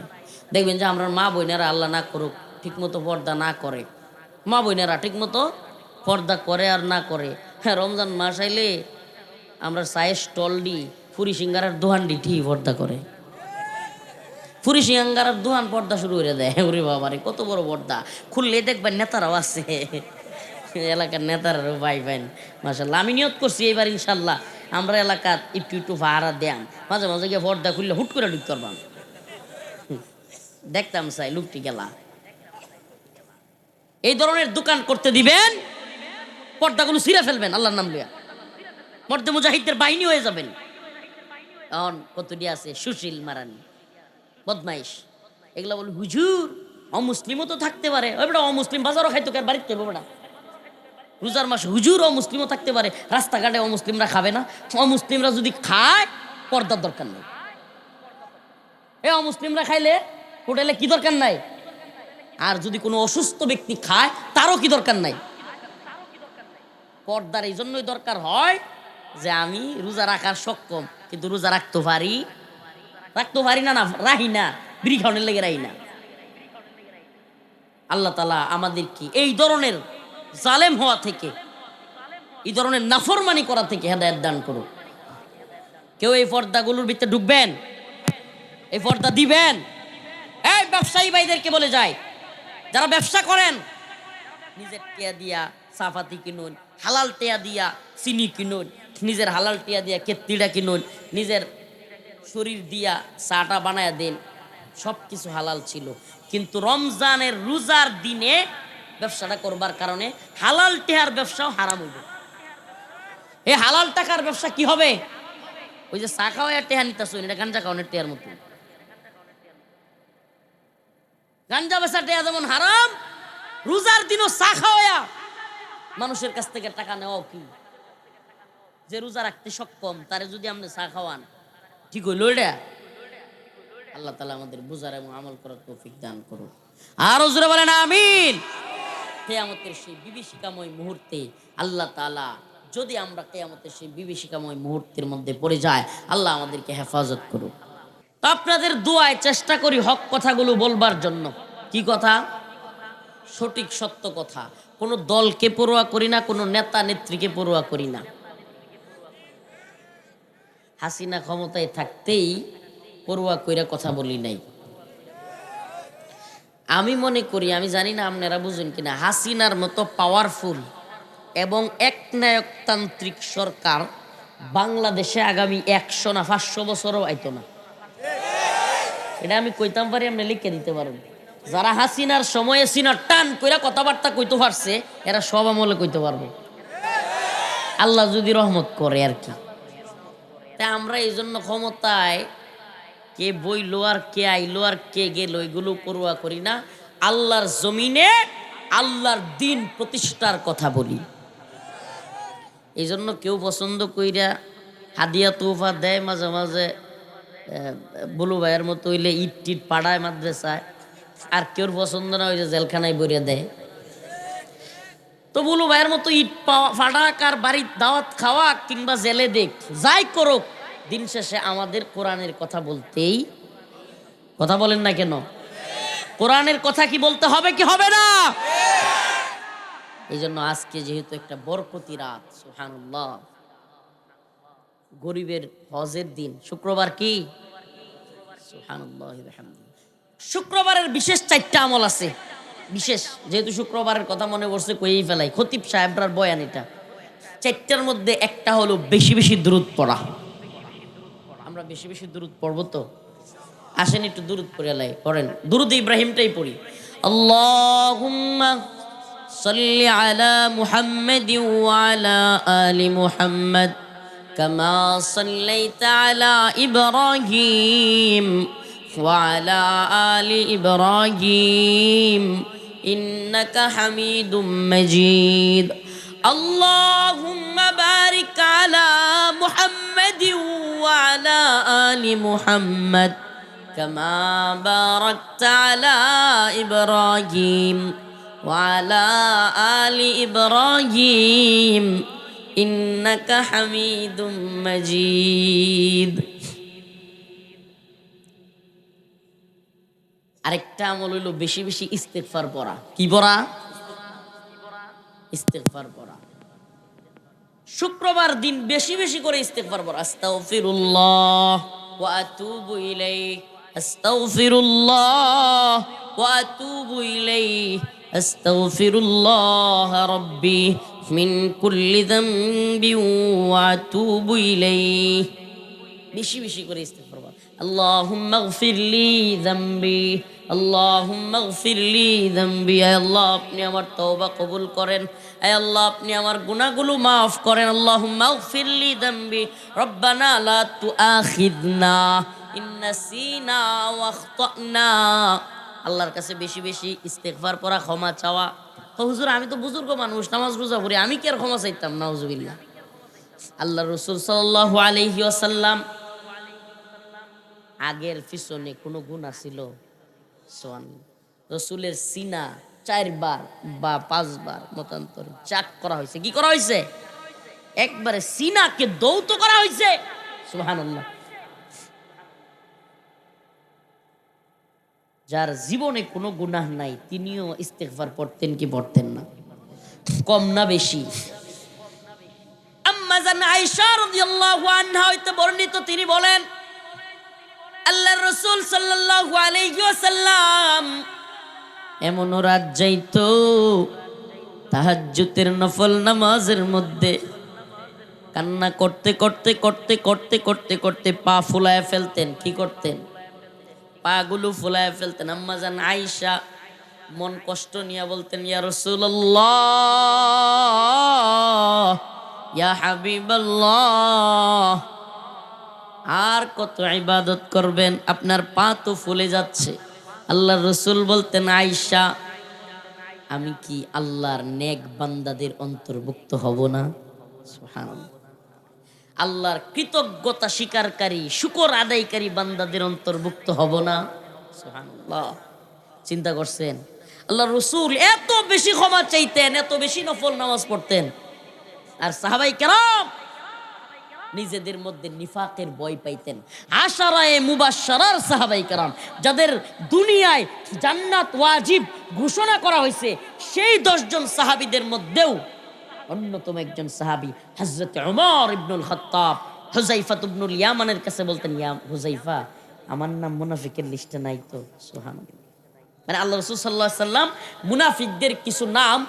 A: দেখবেন যে আমরা মা বোনেরা আল্লাহ না করুক ঠিকমতো পর্দা না করে, মা বোনেরা ঠিকমতো পর্দা করে আর না করে, হ্যাঁ রমজান মাস আইলে আমরা চায়ের স্টল দিই, ফুরি সিঙ্গারার দোহান দিই, ঠিক পর্দা করে, ফুরি সিঙ্গারার দোহান পর্দা শুরু করে দেয়। ওরে বাবারে কত বড় পর্দা! খুললে দেখবেন নেতারাও আছে, এলাকার নেতারাও ভাই ভাই মাশাআল্লাহ। আমি নিয়ত করছি এইবার ইনশাল্লাহ আমরা এলাকার একটু একটু ভাড়া দেন, মাঝে মাঝে গিয়ে পর্দা খুললে হুট করে ঢুকতে পারবাম, দেখতাম চাই লুকটি গেলা। এই ধরনের দোকান করতে দিবেন, পর্দাগুলো ছিঁড়ে ফেলবেন আল্লাহর নাম লিয়া, মর্দে মুজাহিদদের বাহিনী হয়ে যাবেন। এখন কতটি আছে সুশীল মারানি, বদমাইশ, এগুলা বলে হুজুর অমুসলিমও তো থাকতে পারে। ওই বেটা অমুসলিম বাজারও খাইতো, কার বাড়িতে বেটা রোজার মাসে হুজুর অমুসলিমও থাকতে পারে, রাস্তাঘাটে অমুসলিমরা খাবে না? অমুসলিমরা যদি খায় পর্দার দরকার নাই। এ অমুসলিমরা খাইলে হোটেলে কি দরকার নাই? আর যদি কোনো অসুস্থ ব্যক্তি খায় তারও কি দরকার নাই? পর্দার এই জন্যই দরকার হয় যে আমি রোজা রাখার সক্ষম, কিন্তু রোজা রাখতে পারি না, না রাহি না, বিড়ি খাওয়ানোর লেগে রাহি না। আল্লাহ তাআলা আমাদেরকে এই ধরনের জালেম হওয়া থেকে, এই ধরনের নাফরমানি করা থেকে হেদায়েত দান করুক। কেউ এই পর্দাগুলোর ভিতরে ঢুকবেন, এই পর্দা দিবেন। এই ব্যবসায়ী ভাইদেরকে বলে যায়, যারা ব্যবসা করেন নিজের টিয়া দিয়া সাফাতি কিনুন, হালাল টিয়া দিয়া চিনি কিনুন, নিজের হালাল টিয়া দিয়া কেত্তিটা কিনুন, নিজের শরীর দিয়া চাটা বানায় দেন, সব কিছু হালাল ছিল। কিন্তু রমজানের রোজার দিনে ব্যবসাটা করবার কারণে হালাল টিয়ার ব্যবসাও হারাম হইবে। এই হালাল টাকার ব্যবসা কি হবে? ওই যে চা খাওয়া টেহা নিতেছ, এটা গাঞ্জা খাওয়ানোর টেহার মতো। গাঞ্জা বেচা টেহা যেমন হারাম, রোজার দিনও চা খাওয়া মানুষের কাছ থেকে টাকা নেওয়া কি? যে রোজা রাখতে সক্ষম তারে যদি আপনি চা খাওয়ান, ঠিক হইল এটা? আল্লাহ তাআলা আমাদের বুঝার এবং আমল করার তৌফিক দান করুন। আরো জোরে বলেন আমিন। কিয়ামতের সেই বিভীষিকাময় মুহূর্তে আল্লাহ তাআলা, যদি আমরা কিয়ামতের সেই বিভীষিকাময় মুহূর্তের মধ্যে পড়ে যায়, আল্লাহ আমাদেরকে হেফাজত করুক। তো আপনাদের দোয়ায় চেষ্টা করি হক কথাগুলো বলবার জন্য। কি কথা? সঠিক সত্য কথা। কোনো দলকে পরোয়া করি না, কোনো নেতা নেত্রীকে পরোয়া করি না। হাসিনা ক্ষমতায় থাকতেই পরোয়া কইরা কথা বলি নাই। আমি মনে করি, আমি জানি না আপনারা বুঝেন কিনা, হাসিনার মতো পাওয়ারফুল এবং একনায়কতান্ত্রিক সরকার বাংলাদেশে আগামী 100 না 500 বছরও আইতো না। এটা আমি কইতাম পারি, আপনি লিখে দিতে পারবেন। যারা হাসিনার সময়ে সিনা টান কইরা কথাবার্তা কইতে পারছে, এরা সব আমলে কইতে পারবে, আল্লাহ যদি রহমত করে আর কি। তাই আমরা এই জন্য ক্ষমতায় কে বইলো আর কে আইলো আর কে গেল এগুলো পরোয়া করি না। আল্লাহর জমিনে আল্লাহর দিন প্রতিষ্ঠার কথা বলি। এই জন্য কেউ পছন্দ কইরা হাদিয়া তোফা দেয় মাঝে মাঝে, বুলু ভাইয়ের মতো হইলে ইট টিট পাড়ায় মাদ্রাসায়, আর কেউর পছন্দ না, ওই যে জেলখানায় বইরে দেয়। তো বুলু ভাইয়ের মতো ইট ফাটাক আর বাড়ির দাওয়াত খাওয়া কিংবা জেলে দেখ, যাই করুক, দিন শেষে আমাদের কোরআনের কথা বলতেই, কথা বলেন না কেন, কোরআনের কথা কি বলতে হবে কি হবে না? এই জন্য আজকে যেহেতু একটা বরকতি রাত, সুবহানাল্লাহ, গরিবের হজের দিন, শুক্রবার কি, সুবহানাল্লাহ, শুক্রবারের বিশেষ 4টা আমল আছে। বিশেষ যেহেতু শুক্রবারের কথা মনে পড়ছে কইই ফেলাই, খতিব সাহেবরার বয়ান এটা। 4টার মধ্যে একটা হলো বেশি বেশি দুরূদ পড়া। আমরা বেশি বেশি দুরূদ পড়বো তো, আসেন একটু দুরূদ পড়ে লাই, পড়েন দুরূদ ইব্রাহিমটাই পড়ি। আল্লাহুম্মা সাল্লি আলা মুহাম্মাদিন ওয়া আলা আলি মুহাম্মাদ কামা সাল্লাইতা আলা ইব্রাহিম ওয়া আলা আলি ইব্রাহিম ইন্নাকা হামিদুম মাজিদ। আল্লাহুম্মা বারিক আলা মুহাম্মাদিন ওয়া আলা আলি মুহাম্মাদ কামা বারাকতা আলা ইব্রাহিম ওয়া আলা আলি ইব্রাহিম ইন্নাকা হামিদুম মাজিদ। আরেকটা আমল হইল বেশি বেশি ইস্তেগফার পড়া। কি পড়া? ইস্তেগফার পড়া। শুক্রবার দিন বেশি বেশি করে ইস্তেগফার পড়া। আস্তাগফিরুল্লাহ ওয়া আতুবু ইলাইহি, আস্তাগফিরুল্লাহ ওয়া আতুবু ইলাইহি, আস্তাগফিরুল্লাহ রাব্বি মিন কুল্লি যামবি ওয়া আতুবু ইলাইহি। বেশি বেশি করে ইস্তেগফার পড়া। আল্লাহুম্মা গফিরলি যামবি, আল্লাহুম্মা গফিরলি যামবি। আয় আল্লাহ আপনি আমার তওবা কবুল করেন, আয় আল্লাহ আপনি আমার গুনাহগুলো মাফ করেন। আল্লাহুম্মা গফিরলি যামবি, রব্বানা লা তুআখিযনা ইন নাসিনা ওয়া আখতানা। আল্লাহর কাছে বেশি বেশি ইস্তেগফার পড়া, ক্ষমা চাওয়া। তো হুজুর আমি তো বুজুর্গ মানুষ, নামাজ রোজা পড়ি, আমি কি আর ক্ষমা চাইতাম? নাউজুবিল্লাহ। আল্লাহ রাসূল সাল্লাল্লাহু আলাইহি ওয়াসাল্লাম আগের পিছনে কোনো গুনাহ ছিল? রসুলের সিনা 4 বার বা 5 বার মতান্তরে চাক করা হয়েছে। কি করা হয়েছে? একবারে সিনাকে দৌত করা হয়েছে। সুবহানাল্লাহ। যার জীবনে কোনো গুনাহ নাই তিনিও ইস্তেগফার পড়তেন কি পড়তেন না? কম না বেশি? আম্মা জান আয়েশা রাদিয়াল্লাহু আনহা হইতে বর্ণিত, তিনি বলেন আল্লাহর রাসূল সাল্লাল্লাহু আলাইহি ওয়াসাল্লাম এমন রাত যাইতো তাহাজ্জুদের নফল নামাজের মধ্যে কান্না করতে করতে করতে করতে করতে করতে পা ফুলায় ফেলতেন। কি করতেন? পাগুলো ফুলায় ফেলতেন। আম্মা জান আয়েশা মন কষ্ট নিয়ে বলতেন, ইয়া রাসূলুল্লাহ, ইয়া হাবিবাল্লাহ, আর কত ইবাদত করবেন? আপনার পা তো ফুলে যাচ্ছে। আল্লাহর রাসূল বলতেন, আয়েশা আমি কি আল্লাহর নেক বান্দাদের অন্তর্ভুক্ত হব না? সুবহানাল্লাহ। আল্লাহর কৃতজ্ঞতা স্বীকারকারী শুকর আদায়কারী বান্দাদের অন্তর্ভুক্ত হব না? সুবহানাল্লাহ। চিন্তা করছেন? আল্লাহর রাসূল এত বেশি ক্ষমা চাইতেন, এত বেশি নফল নামাজ পড়তেন, আর সাহাবায়ে কেরাম নিজেদের মধ্যে নিফাকের ভয় পাইতেন। আশারায়ে মুবাশশারার সাহাবায়ে কেরাম, যাদের দুনিয়ায় জান্নাত ওয়াজিব ঘোষণা করা হয়েছে, সেই 10 জন সাহাবীদের মধ্যেও অন্যতম একজন সাহাবী হযরত ওমর ইবনুল খাত্তাব হুযায়ফা ইবনুল ইয়ামানের কাছে বলতেন, ইয়া হুযায়ফা, আমার নাম মুনাফিকের লিস্টে নাই তো? সুবহানাল্লাহ। মানে আল্লাহ রাসূল সাল্লাল্লাহু আলাইহি সাল্লাম মুনাফিকদের কিছু নাম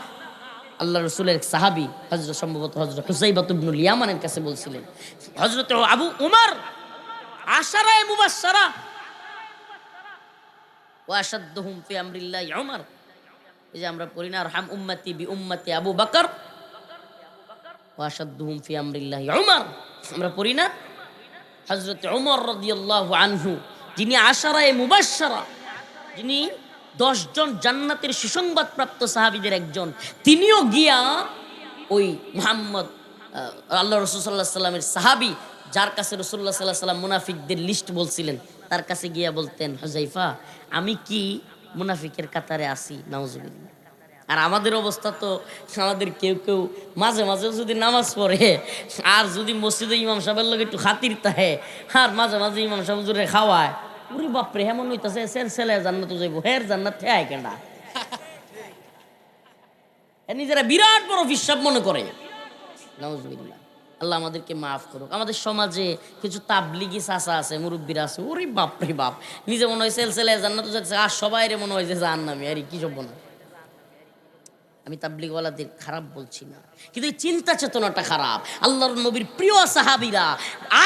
A: আল্লাহ রসুলের এক সাহাবী হযরত সম্ভবত হযরত হুযাইফা ইবনুল ইয়ামানের কাছে বলছিলেন, হযরত আবু উমর আশারায়ে মুবাশশারা ওয়া আশাদ্দুহুম ফি আমরিল্লাহি উমর, এই যে আমরা পড়ি না আরহাম উম্মতি বি উম্মতি আবু বকর ওয়া আশাদ্দুহুম ফি আমরিল্লাহি উমর, আমরা পড়ি না? হযরত উমর রাদিয়াল্লাহু আনহু যিনি আশারায়ে মুবাশশারা, যিনি 10 জন জান্নাতের সুসংবাদ প্রাপ্ত সাহাবীদের একজন, তিনিও গিয়া ওই মুহাম্মদ আল্লাহ রাসূল সাল্লাল্লাহু আলাইহি সাল্লামের সাহাবী যার কাছে রাসূলুল্লাহ সাল্লাল্লাহু আলাইহি সাল্লাম মুনাফিকদের লিস্ট বলছিলেন, তার কাছে গিয়া বলতেন, হুযাইফা আমি কি মুনাফিকের কাতারে আছি? নাউজুবিল্লাহ। আর আমাদের অবস্থা তো, আমাদের কেউ কেউ মাঝে মাঝে যদি নামাজ পড়ে আর যদি মসজিদে ইমাম সাহেবের লোক একটু খাতির তাহে আর মাঝে মাঝে ইমাম সাহেব জুড়ে খাওয়ায়, উরি বাপরে হেমন হইতাছে ছেলে জান্নাত যাইব, হের জান্নাত ঠেয়ায় কেডা? নিজেরা বিরাট বড় হিসাব মনে করে। নাউজুবিল্লাহ, আল্লাহ আমাদেরকে মাফ করুক। আমাদের সমাজে কিছু তাবলিগি চাচা আছে, মুরব্বীরা আছে, ওরে বাপরে বাপ, নিজে মনে হয় ছেলে জান্নাত যাচ্ছে আর সবাই মনে হয় যে জাহান্নামী। আরে কি সব মনে হয়? আমি তাবলিগওয়ালাদের খারাপ বলছি না, কিন্তু এই চিন্তা চেতনাটা খারাপ। আল্লাহর নবীর প্রিয় সাহাবীরা,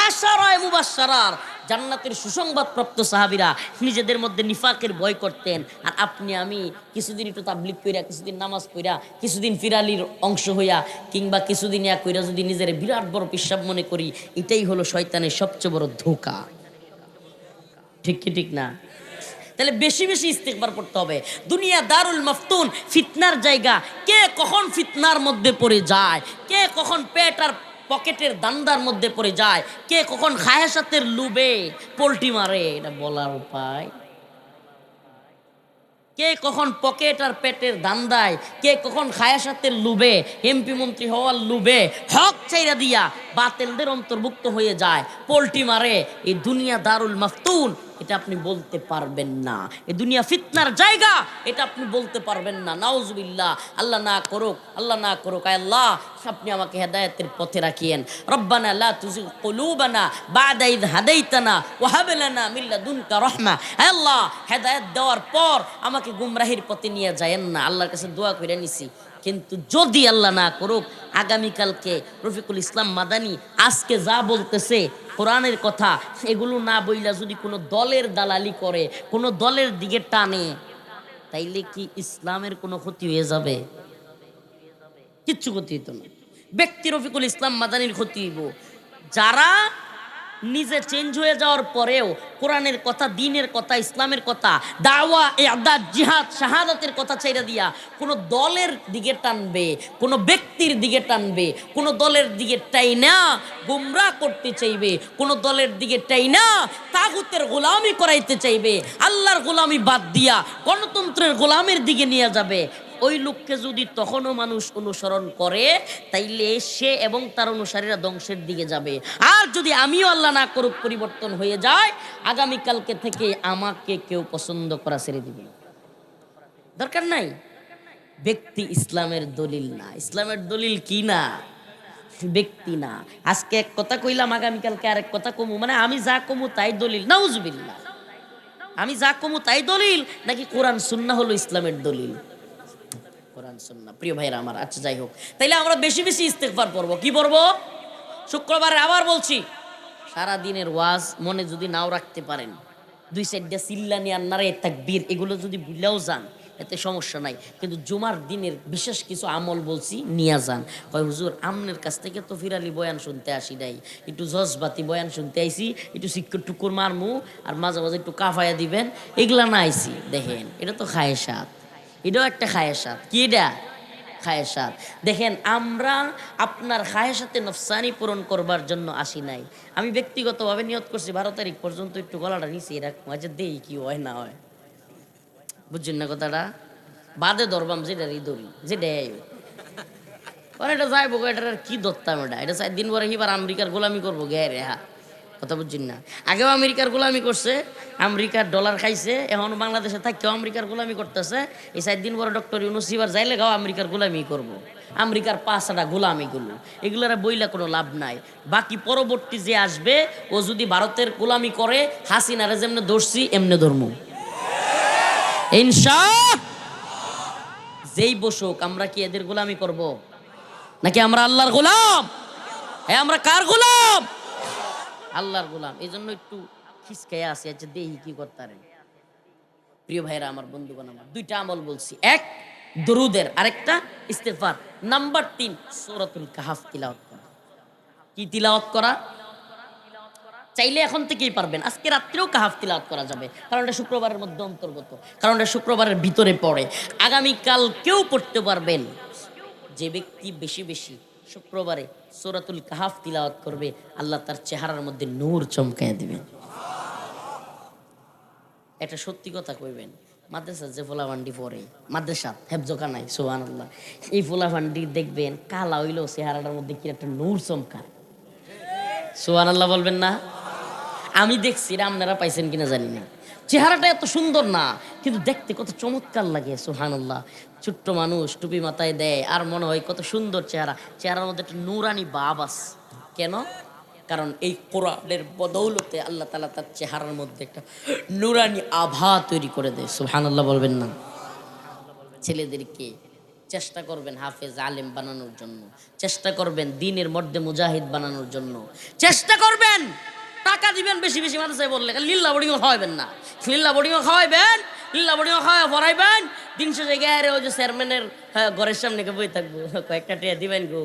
A: আশারায়ে মুবাশশারার জান্নাতের সুসংবাদ প্রাপ্ত সাহাবীরা নিজেদের মধ্যে নিফাকের ভয় করতেন। আর আপনি আমি কিছুদিন একটু তাবলিগ কইরা, কিছুদিন নামাজ পড়া, কিছুদিন ফিরালির অংশ হইয়া, কিংবা কিছুদিন ইয়া কইরা যদি নিজের বিরাট বড় পিশাব মনে করি, এটাই হলো শয়তানের সবচেয়ে বড় ধোঁকা। ঠিক কি ঠিক না? তাহলে বেশি বেশি ইস্তিগফার করতে হবে। দুনিয়া দারুল মাফতুন, ফিতনার জায়গা। কে কখন ফিতনার মধ্যে পড়ে যায়, কে কখন পেট আর পকেটের দান্দার মধ্যে পড়ে যায়, কে কখন খায়াসাতের লুবে পোল্টি মারে, এটা বলার উপায়। কে কখন পকেট আর পেটের দান্দায়, কে কখন খায়াসাতের লুবে, এমপি মন্ত্রী হওয়ার লুবে হক চাইরা দিয়া বাতিলদের অন্তর্ভুক্ত হয়ে যায়, পোল্টি মারে। এই দুনিয়া দারুল মাফতুন, এটা আপনি বলতে পারবেন না। এই দুনিয়া ফিতনার জায়গা, এটা আপনি বলতে পারবেন না। নাউজুবিল্লাহ, আল্লাহ না করুক, আল্লাহ না করুক। আয় আল্লাহ, আপনি আমাকে হেদায়েতের পথে রাখিয়েন। রব্বানা লা তুজিগ কুলুবানা বা'দা ইয হাদাইতানা ওয়া হাব লানা মিন লাদুনকা রাহমা। আয় আল্লাহ, হেদায়েত দেওয়ার পর আমাকে গুমরাহির পথে নিয়ে যায়েন না। আল্লাহর কাছে দোয়া করে নিছি, কিন্তু যদি আল্লাহ না করুক আগামীকালকে রফিকুল ইসলাম মাদানী আজকে যা বলতেছে কোরআনের কথা, এগুলো না বইলা যদি কোনো দলের দালালি করে, কোনো দলের দিকে টানে, তাইলে কি ইসলামের কোনো ক্ষতি হয়ে যাবে? কিচ্ছু ক্ষতি হইতো না। ব্যক্তি রফিকুল ইসলাম মাদানীর ক্ষতি হইব। যারা নিজে চেঞ্জ হয়ে যাওয়ার পরেও কোরআনের কথা, দ্বীনের কথা, ইসলামের কথা, দাওয়া, ইবাদত, জিহাদ, শাহাদাতের কথা ছাইরা দিয়া কোনো দলের দিকে টানবে, কোনো ব্যক্তির দিকে টানবে, কোনো দলের দিকে টাইনা গুমরাহ করতে চাইবে, কোনো দলের দিকে টাইনা তাগুতের গোলামি করাইতে চাইবে, আল্লাহর গোলামি বাদ দিয়া গণতন্ত্রের গোলামের দিকে নিয়ে যাবে, ওই লোককে যদি তখনও মানুষ অনুসরণ করে, তাইলে সে এবং তার অনুসারীরা ধ্বংসের দিকে যাবে। আর যদি আমিও আল্লাহ না করুক পরিবর্তন হয়ে যায়, আগামীকালকে থেকে আমাকে কেউ পছন্দ করা ছেড়ে দিবে, দরকার নাই। ব্যক্তি ইসলামের দলিল না। ইসলামের দলিল কি না? ব্যক্তি না। আজকে এক কথা কইলাম, আগামীকালকে আরেক কথা কমু, মানে আমি যা কমু তাই দলিল। নাউজুবিল্লাহ, আমি যা কমু তাই দলিল, নাকি কোরআন সুন্নাহ হলো ইসলামের দলিল? কোরআন সুন্নাহ। প্রিয় ভাইরা আমার, আচ্ছা যাই হোক, তাইলে আমরা বেশি বেশি ইস্তেগফার পড়ব। কি পড়ব? শুক্রবারে আবার বলছি, সারা দিনের ওয়াজ মনে যদি নাও রাখতে পারেন, 2-4টা চিল্লানি আর নারে তাকবীর এগুলো যদি ভুলেও যান, এতে সমস্যা নাই, কিন্তু জুমার দিনের বিশেষ কিছু আমল বলছি, নিয়ে যান। কয় হুজুর, আমনের কাছ থেকে তো ফিরালি বয়ান শুনতে আসি নাই, একটু জজবাতি বয়ান শুনতে আইছি, একটু সিক্কর টুকুর মারমু আর মাঝে মাঝে একটু কাফায়া দিবেন, এগুলা না আইছি। দেখেন, এটা তো খায়েশাত, এটাও একটা খায়েশাত। কি এটা? খায়েশাত। দেখেন, আমরা আপনার খায়েশাতে নফসানি পূরণ করবার জন্য আসি নাই। আমি ব্যক্তিগতভাবে নিয়ত করছি 12 তারিখ পর্যন্ত একটু গলাটা নিচে এরকম আছে, দেই কি হয় না হয়। বুঝছেন না কথাটা? বাদে ধরবাম যেটারই দড়ি, যেটাই এটা যাইবো, এটার আর কি ধরতাম? এটা 4 দিন পরে এবার আমেরিকার গোলামি করবো গে রে। হ্যাঁ, কথা বুঝছেন না? আগেও আমেরিকার গোলামি করছে, আমেরিকার ডলার খাইছে, এখন বাংলাদেশে থাকতেও আমেরিকার গোলামি করতেছে। এই 4 দিন পরে ডক্টর ইউনূস এবার যাইলে গাও আমেরিকার গোলামি করবো। আমেরিকার 5টা গোলামিগুলো, এগুলোর বইলা কোনো লাভ নাই। বাকি পরবর্তী যে আসবে, ও যদি ভারতের গোলামি করে, হাসিনারে যেমনে ধরছি এমনে ধরমু ইনশাআল্লাহ। যেই বসুক আমরা কি এদের গোলামি করব নাকি আমরা আল্লাহর গোলাম? হ্যাঁ, আমরা কার গোলাম? আল্লাহর গোলাম। এই জন্য একটু খিসকাইয়া আছে, আচ্ছা দেহি কি করতারেন। প্রিয় ভাইরা আমার, বন্ধুগণ আমার, দুইটা আমল বলছি, এক দরুদের, আরেকটা ইস্তেগফার। নাম্বার 3 সূরাতুল কাহাফ তিলাওয়াত করা। কি তিলাওয়াত করা? চাইলে এখন থেকেই পারবেন, আজকে রাত্রেও কাহাফ তিলাওয়াত করা যাবে, কারণ এটা শুক্রবারের মধ্যে অন্তর্গত, কারণ এটা শুক্রবারের ভিতরে পড়ে। আগামীকাল কেউ পড়তে পারবেন। যে ব্যক্তি বেশি বেশি শুক্রবারে সূরাতুল কাহাফ তিলাওয়াত করবে, আল্লাহ তার চেহারার মধ্যে নূর চমকাইয়া দিবেন। এটা সত্যি কথা কইবেন। মাদ্রাসা যে ফোলাভান্ডি পড়ে, মাদ্রাসা হেফজোকা নাই, সুবহানাল্লাহ, এই ফোলাভান্ডি দেখবেন কালা হইলেও চেহারাটার মধ্যে কি একটা নূর চমকায়। সুবহানাল্লাহ বলবেন না? আমি দেখছি, আপনারা পাইছেন কিনা জানি না, চেহারাটা এত সুন্দর না, কিন্তু দেখতে কত চমৎকার লাগে। সুবহানাল্লাহ, ছোট্ট মানুষ, টুপি মাথায় দেয়, আর মনে হয় কত সুন্দর চেহারা, চেহারার মধ্যে একটা নূরানি ভাব আছে। কেন? কারণ এই কোরআনের বদৌলতে আল্লাহ তাআলা তার চেহারার মধ্যে একটা নূরানি আভা তৈরি করে দেয়। সুবহানাল্লাহ বলবেন না? ছেলেদেরকে চেষ্টা করবেন হাফেজ আলেম বানানোর জন্য, চেষ্টা করবেন দ্বীনের মধ্যে মুজাহিদ বানানোর জন্য, চেষ্টা করবেন টাকা দিবেন বেশি বেশি। মাদ্রাসায় বললে লিল্লাহ বোর্ডিংও খাওয়াবেন না, লিল্লাহ বোর্ডিংও খাওয়াইবেন, লিল্লাহ বোর্ডিংও খাওয়া পড়াইবেন। 300 জায়গায় ওই যে চেয়ারম্যানের ঘরের সামনে বই থাকবো, কয়েকটা টিয়া দিবেন গো।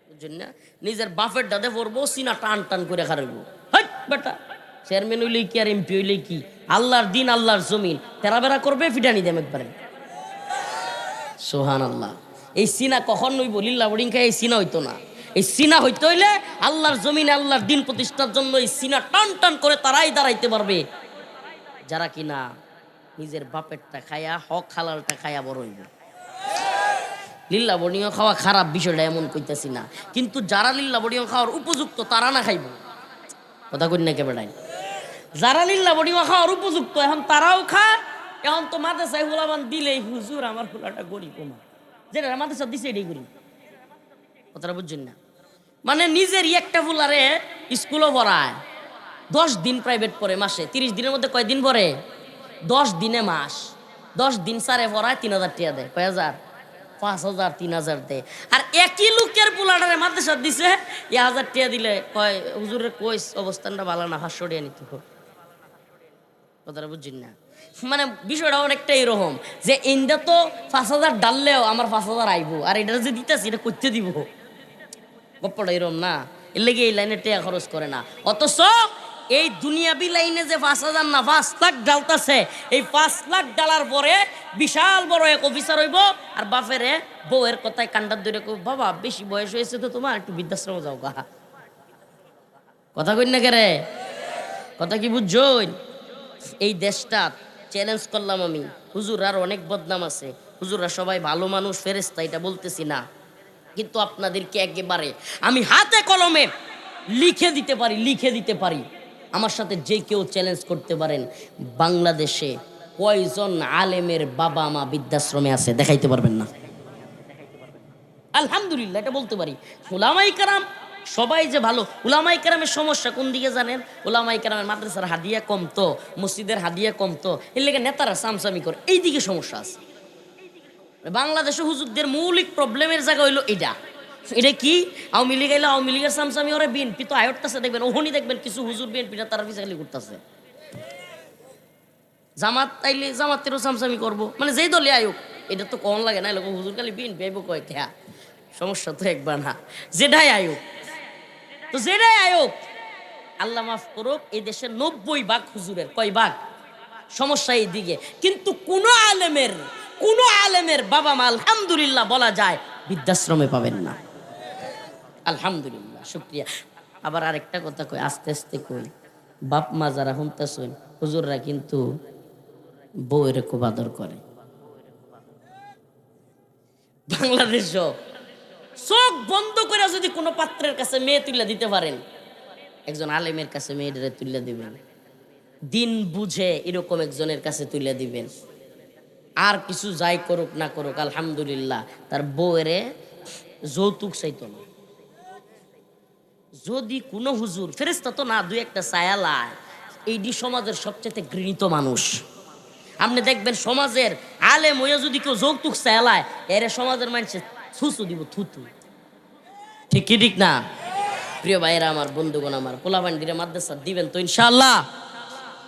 A: বুঝছেন না? নিজের বাপের দাদে পড়বো, সিনা টান টান করে খারাইবো। হাই বেটা, চেয়ারম্যান হইলে কি আর এমপি হইলে কি? আল্লাহর দিন, আল্লাহর জমিন, তেরাবেরা করবে, ফিটানি দেম একবারে। সুবহানাল্লাহ। এই সিনা কখন হইব? লিল্লাহ বোর্ডিং খাই এই সিনা হইতো না। এই সিনা হইতে হইলে আল্লাহর জমিনে আল্লাহর দিন প্রতিষ্ঠার জন্য এই সিনা টান টান করে তারাই দাঁড়াইতে পারবে যারা কিনা নিজের বাপেরটা খায়া, হক হালালটা খায়া বড় হইব। লিল্লাহ বোর্ডিং খাওয়া খারাপ বিষয়টা এমন কইতেছি না, কিন্তু যারা লিল্লাহ বোর্ডিং খাওয়ার উপযুক্ত তারা না খাইব। কথা কই না কে বেড়াই? যারা লিল্লাহ বোর্ডিং খাওয়ার উপযুক্ত এখন তারাও খায়। এখন তো মাদ্রাসায় ফুলাবান দিলেই হুজুর আমার ফুলাটা গরিব, কমা যেটা মাদ্রাসা দিছে এটাই গরিব। কথাটা বুঝছেন না? মানে নিজের একটা ফুলারে স্কুলও পড়ায়, 10 দিন প্রাইভেট পড়ে মাসে, 30 দিনের মধ্যে কয় দিন পড়ে? 10 দিনে মাস, 10 দিন সারে পড়ায় 3000 টাকা দেয়। কয় হাজার? 5000, 3000 দেয়। আর একই লোকের পোলাটারে মাদ্রাসা দিছে 1000 টাকা দিলে কয় হুজুরের কইস অবস্থানটা ভালো না, 500 টাকা নিতে হবে। কথাটা বুঝছেন না? মানে বিষয়টা অনেকটা এরকম যে ইন্দা তো 5000 ডাললেও আমার 5000 আইবো, আর এটা যে দিতেছি এটা করতে দিব। গপ্পটা এরকম না? এর লেগে এই লাইনে টাকা খরচ করে না। অথচ এই দুনিয়াবি লাইনে যে 5000 না 5 লাখ ডালতাছে, এই 5 লাখ ডালার পরে বিশাল বড় এক অফিসার হইব, আর বাপেরে বউয়ের কথায় কান্ডার ধরে কই, বাবা বেশি বয়স হয়েছে তো তোমার, একটু বৃদ্ধাশ্রমে যাও গা। কথা কই না কে রে? কথা কি বুঝছই? এই দেশটা চ্যালেঞ্জ করলাম আমি। হুজুরার অনেক বদনাম আছে, হুজুররা সবাই ভালো মানুষ, ফেরেশতা, এটা বলতেছি না, কিন্তু আপনাদেরকে একেবারে আমি হাতে কলমে লিখে দিতে পারি। আমার সাথে যে কেউ চ্যালেঞ্জ করতে পারেন, বাংলাদেশে কয়জন আলেমের বাবা মা বৃদ্ধাশ্রমে আছে দেখাইতে পারবেন না? আলহামদুলিল্লাহ এটা বলতে পারি। উলামায়ে কেরাম সবাই যে ভালো। উলামায়ে কেরামের সমস্যা কোন দিকে জানেন? উলামায়ে কেরামের মাদ্রাসার হাদিয়া কম তো, মসজিদের হাদিয়া কম তো, এর লেগে নেতারা সামসামি করে, এই দিকে সমস্যা আছে। বাংলাদেশে হুজুরদের মৌলিক প্রবলেমের জায়গা হইলো এটা। এটা কি? আওয়ামী লীগ আইলে আওয়ামী লীগের সামসামি ওরা, বিএনপি তো আয়ত্তাছে, দেখবেন ওহনি দেখবেন কিছু হুজুর বিএনপিটা তারা ফিসালি করতেছে। জামাত আইলে জামাতেরও সামসামি করবো, মানে যেই দলে আয়োগ, এটা তো কম লাগে না, লোক হুজুর খালি বিএনপি আইব কয় খেয়া, সমস্যা তো একবার না, যেটাই আয়োগ তো যেটাই আয়োগ, আল্লাহ মাফ করুক, এই দেশের 90% হুজুরের কয় ভাগ সমস্যা এই দিকে। কিন্তু কোন আলেমের বাবা মা আলহামদুলিল্লাহ বলা যায় বৃদ্ধাশ্রমে পাবেন না। আলহামদুলিল্লাহ, শুকরিয়া। আবার আরেকটা কথা কই, আস্তে আস্তে কই, বাপ মা যারা শুনতেছেন, হুজুররা কিন্তু বউয়ের খুব আদর করে। বাংলাদেশ চোখ বন্ধ করে যদি কোনো পাত্রের কাছে মেয়ে তুলে দিতে পারেন, একজন আলেমের কাছে মেয়েদের তুলে দিবেন, দিন বুঝে এরকম একজনের কাছে তুলে দিবেন। আর কিছু যাই করুক না করুক, আলহামদুলিল্লাহ তার বউয়েরে যৌতুক চাইতো না। যদি কোনো হুজুর, ফেরেশতা তো না, দুই একটা ছায়ালায়, এইটি সমাজের সবচেয়ে ঘৃণিত মানুষ। আপনি দেখবেন সমাজের আলেম হইয়া যদি কেউ যৌতুক চালায়, এর সমাজের মানুষে থুতু দিব, থুতু। ঠিক কি ঠিক না? প্রিয় ভাইয়েরা আমার, বন্ধুগণ আমার, পোলাপান্ডিরা মাদ্রাসা দিবেন তো ইনশাআল্লাহ?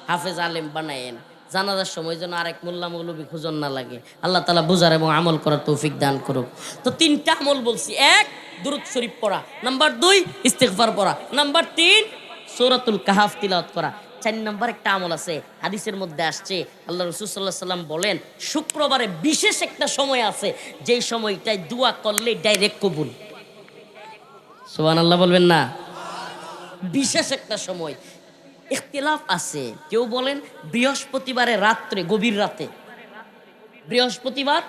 A: হাফেজ আলেম বানায়েন, জানাজার সময় যেন আরেক মোল্লা মৌলবী খুঁজন না লাগে। আল্লাহ তাআলা বুঝার এবং আমল করার তৌফিক দান করুক। তো 3টা আমল বলছি। 1, দুরূদ শরীফ পড়া। নাম্বার 2, ইস্তিগফার পড়া। নাম্বার 3, সূরাতুল কাহাফ তিলাওয়াত করা। 4 নাম্বার একটা আমল আছে, হাদিসের মধ্যে আসছে, আল্লাহ রাসূল সাল্লাল্লাহু আলাইহি সাল্লাম বলেন, শুক্রবারে বিশেষ একটা সময় আছে, যেই সময়টায় দোয়া করলে ডাইরেক্ট কবুল। সুবহানাল্লাহ বলবেন না? বিশেষ একটা সময়। ইখতিলাফ আছে, কেউ বলেন বৃহস্পতিবারে রাত্রে, গভীর রাতে, বৃহস্পতিবার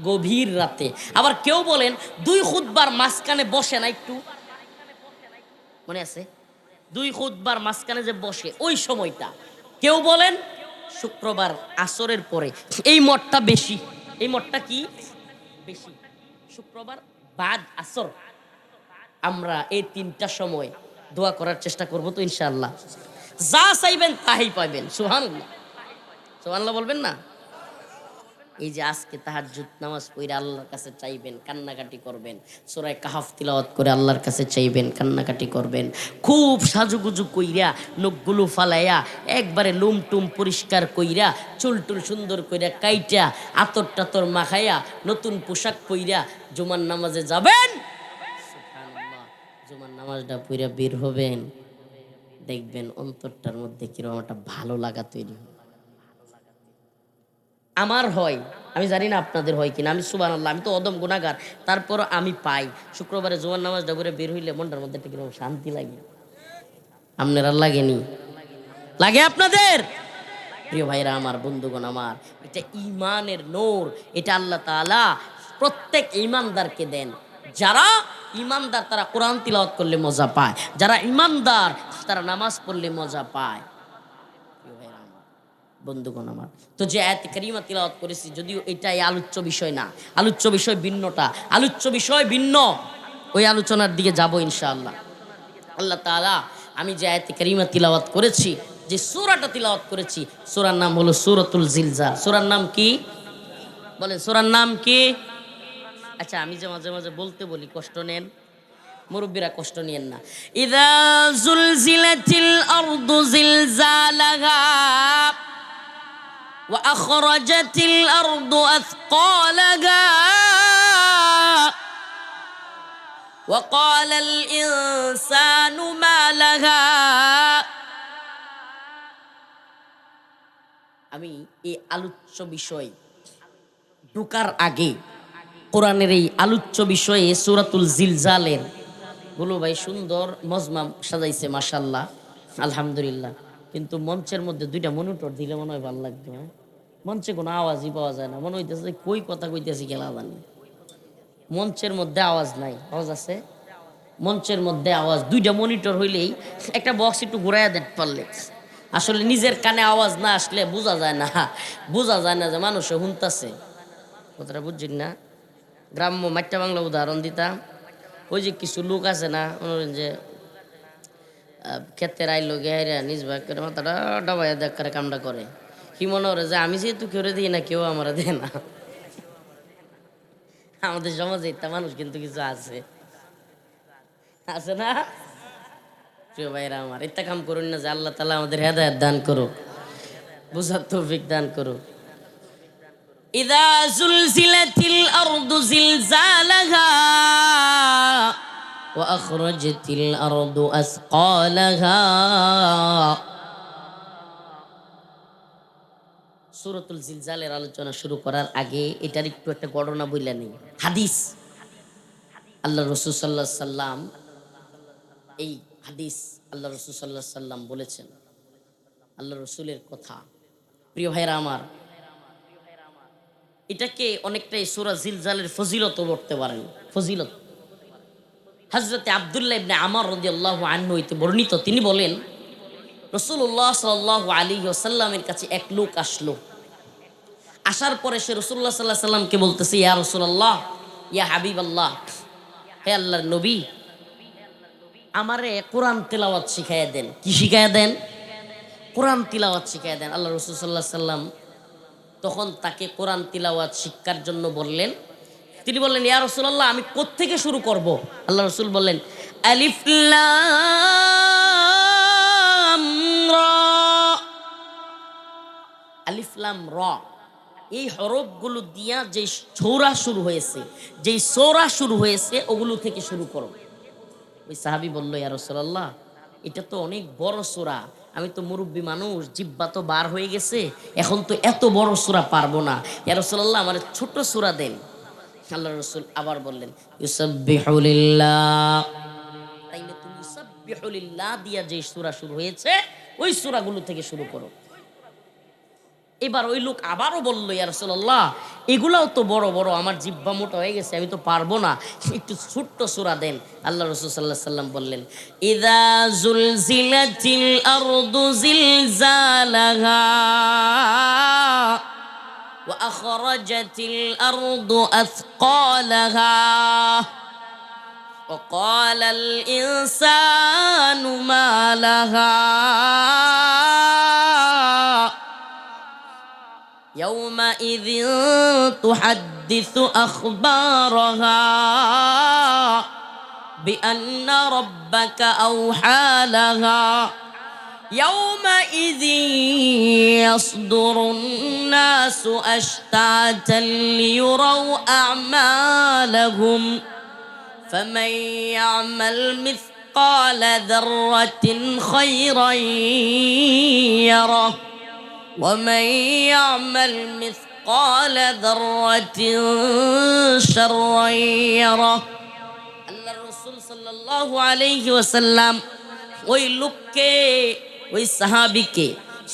A: গভীর রাতে। আবার কেউ বলেন 2 খুতবার মাঝখানে বসে না, একটু মনে আছে 2 খুতবার মাঝখানে যে বসে ওই সময়টা। কেউ বলেন শুক্রবার আসরের পরে। এই মতটা বেশি। এই মতটা কি বেশি? শুক্রবার বাদ আসর। আমরা এই 3টা সময় দোয়া করার চেষ্টা করব তো ইনশাআল্লাহ। যা চাইবেন তাই পাইবেন। সুবহানাল্লাহ, সুবহানাল্লাহ বলবেন না? এই যে আজকে তাহাজ্জুদ নামাজ পড়ে আল্লাহর কাছে চাইবেন, কান্নাকাটি করবেন, সূরা কাহাফ তিলাওয়াত করে আল্লাহর কাছে চাইবেন, কান্নাকাটি করবেন, খুব সাজুগুজু কইরা, নখগুলো ফালাইয়া, একবারে লুম টুম পরিষ্কার কইরা, চুল টুল সুন্দর কইরা কাইটা, আতর টাতর মাখাইয়া, নতুন পোশাক পইরা জুমার নামাজে যাবেন। সুবহানাল্লাহ, জুমার নামাজটা পইরা বের হবেন, দেখবেন অন্তরটার মধ্যে কিরকম একটা ভালো লাগা তৈরি হবে। আমার হয়, আমি জানি না আপনাদের হয় কিনা। আমি সুবহানাল্লাহ, আমি তো অদম গুনাহগার, তারপর আমি পাই শুক্রবারে জুমার নামাজটা করে বের হইলে মনটার মধ্যে একটা কিরকম শান্তি লাগে। আপনারা লাগেনি? লাগে আপনাদের? প্রিয় ভাইরা আমার, বন্ধুগণ আমার, এটা ঈমানের নূর। এটা আল্লাহ তাআলা প্রত্যেক ঈমানদারকে দেন। যারা ঈমানদার তারা কোরআন তিলাওয়াত করলে মজা পায়, যারা ঈমানদার তারা নামাজ পড়লে মজা পায়। বন্ধুগণ আমার, তো যে আয়াত কারিমা তিলাওয়াত করেছি, যদিও এটাই আলোচ্য বিষয় না, আলোচ্য বিষয় ভিন্নটা, আলোচ্য বিষয় ভিন্ন, ওই আলোচনার দিকে যাব ইনশাআল্লাহ। আল্লাহ তাআলা, আমি যে আয়াত কারিমা তিলাওয়াত করেছি, যে সূরাটা তিলাওয়াত করেছি, সূরার নাম হলো সূরাতুল জিলজাল। সূরার নাম কি বলেন? সূরার নাম কি? আচ্ছা, আমি যে মাঝে মাঝে বলতে বলি, কষ্ট নেন, মুরব্বীরা কষ্ট নিয়েন না। ইযা যুলজিলাতিল আরদু জিলজালাহা وأخرجت الأرض أثقالها وقال الإنسان ما لها। আমি এই আলোচ্য বিষয় ঢোকার আগে কোরআনের এই আলোচ্য বিষয়ে সূরাতুল জিলজালের গুলো ভাই সুন্দর মজমা সাজাইছে, মাশাআল্লাহ, আলহামদুলিল্লাহ। কিন্তু মঞ্চের মধ্যে 2টা মনিটর দিলে মনে হয় ভালো লাগবে। মঞ্চে কোনো আওয়াজই পাওয়া যায় না, মনে হইতেছে কই কথা কইতেছি গেলা জানি। মঞ্চের মধ্যে আওয়াজ নাই, আওয়াজ আছে মঞ্চের মধ্যে আওয়াজ। 2টা মনিটর হইলেই, একটা বক্স একটু ঘুরাইয়া দিতে পারলে, আসলে নিজের কানে আওয়াজ না আসলে বোঝা যায় না, বোঝা যায় না যে মানুষে শুনতেছে। কথাটা বুঝছেন না? গ্রাম্য মাট্টা বাংলা উদাহরণ দিতাম। ওই যে কিছু লোক আছে না, যে ক্ষেতের আইলো গেহাইরা নিজ ভাগ করে মাথাটা ডাবাইয়া দেখ করে কামটা করে, কি মনে করে যে আমি যেহেতু করে দিই না, কেউ আমার দেয় না। আমাদের সমাজে একটা মানুষ কিন্তু কিছু আছে, আছে না? প্রিয় ভাইরা আমার, একটা কাম করুন না, যে আল্লাহ তাআলা আমাদের হেদায়েত দান করুক, বুঝার তৌফিক দান করুক। ইযা যুলজিলাতিল আরদু জিলজালাহা ওয়া আখরাজাতিল আরদু আসকালাহা। সূরাতুল জিলজালের আলোচনা শুরু করার আগে এটার একটু একটা ঘটনা বইলা নেই। হাদিস, আল্লাহ রাসূল সাল্লাল্লাহু আলাইহি সাল্লাম, এই হাদিস আল্লাহ রাসূল সাল্লাল্লাহু আলাইহি সাল্লাম বলেছেন, আল্লাহ রাসূলের কথা। প্রিয় ভাইরা আমার, এটাকে অনেকটাই সূরা জিলজালের ফজিলত বলতে পারেন। ফজিলত হযরতে আব্দুল্লাহ ইবনে আমর রাদিয়াল্লাহু আনহু হইতে বর্ণিত, তিনি বলেন, রাসূলুল্লাহ সাল্লাল্লাহু আলাইহি ওয়াসাল্লামের কাছে এক লোক আসলো। আসার পরে সে রাসূলুল্লাহ সাল্লাল্লাহু আলাইহি ওয়াসাল্লামকে বলতেছে, ইয়া রাসূলুল্লাহ, ইয়া হাবিবাল্লাহ, হে আল্লাহর নবী, আমারে কোরআন তেলাওয়াত শিখাইয়া দেন। কি শিখাইয়া দেন? কোরআন তিলাওয়াত শিখাইয়া দেন। আল্লাহ রাসূল সাল্লাল্লাহু আলাইহি ওয়াসাল্লাম তখন তাকে কোরআন তিলাওয়াত শিক্ষার জন্য বললেন। তিনি বললেন, ইয়া রাসূলুল্লাহ, আমি কোত্থেকে শুরু করব? আল্লাহ রাসূল বললেন, আলিফ লাম রা। আলিফ লাম রা, এই হরফগুলো দিয়া যে সূরা শুরু হয়েছে, যেই সূরা শুরু হয়েছে ওগুলো থেকে শুরু করো। ওই সাহাবী বলল, ইয়া রাসূলুল্লাহ, এটা তো অনেক বড় সূরা, আমি তো মুরব্বী মানুষ, জিহ্বা তো বার হয়ে গেছে, এখন তো এত বড় সূরা পারবো না, ইয়া রাসূলুল্লাহ আমার ছোট সূরা দেন। আল্লাহ রাসূল আবার বললেন, ইউসাব্বিহু লিল্লাহ। তাইলে তুমি ইউসাব্বিহু লিল্লাহ দিয়া যে সূরা শুরু হয়েছে ওই সূরাগুলো থেকে শুরু করো। এবার ওই লোক আবারও বলল, ইয়া রাসূলুল্লাহ, এগুলাও তো বড় বড়, আমার জিহ্বা মোটা হয়ে গেছে, আমি তো পারবো না, একটু ছোট্ট সূরা দেন। আল্লাহ রাসূল সাল্লাল্লাহু আলাইহি সাল্লাম বললেন, ইযা যুলজিলাতিল আরদু জিলজালাহা ওয়া আখরাজাতিল আরদু আথকালাহা ওয়া ক্বালাল ইনসানু মা লাহা يومئذ تحدث أخبارها بأن ربك أوحى لها يومئذ يصدر الناس أشتاتا ليروا أعمالهم فمن يعمل مثقال ذرة خيرا يره ومن يعمل مثقال ذرة شرا يره। আল্লাহ রাসূল সাল্লাল্লাহু আলাইহি ওয়াসাল্লাম ওই লোককে, ওই সাহাবীকে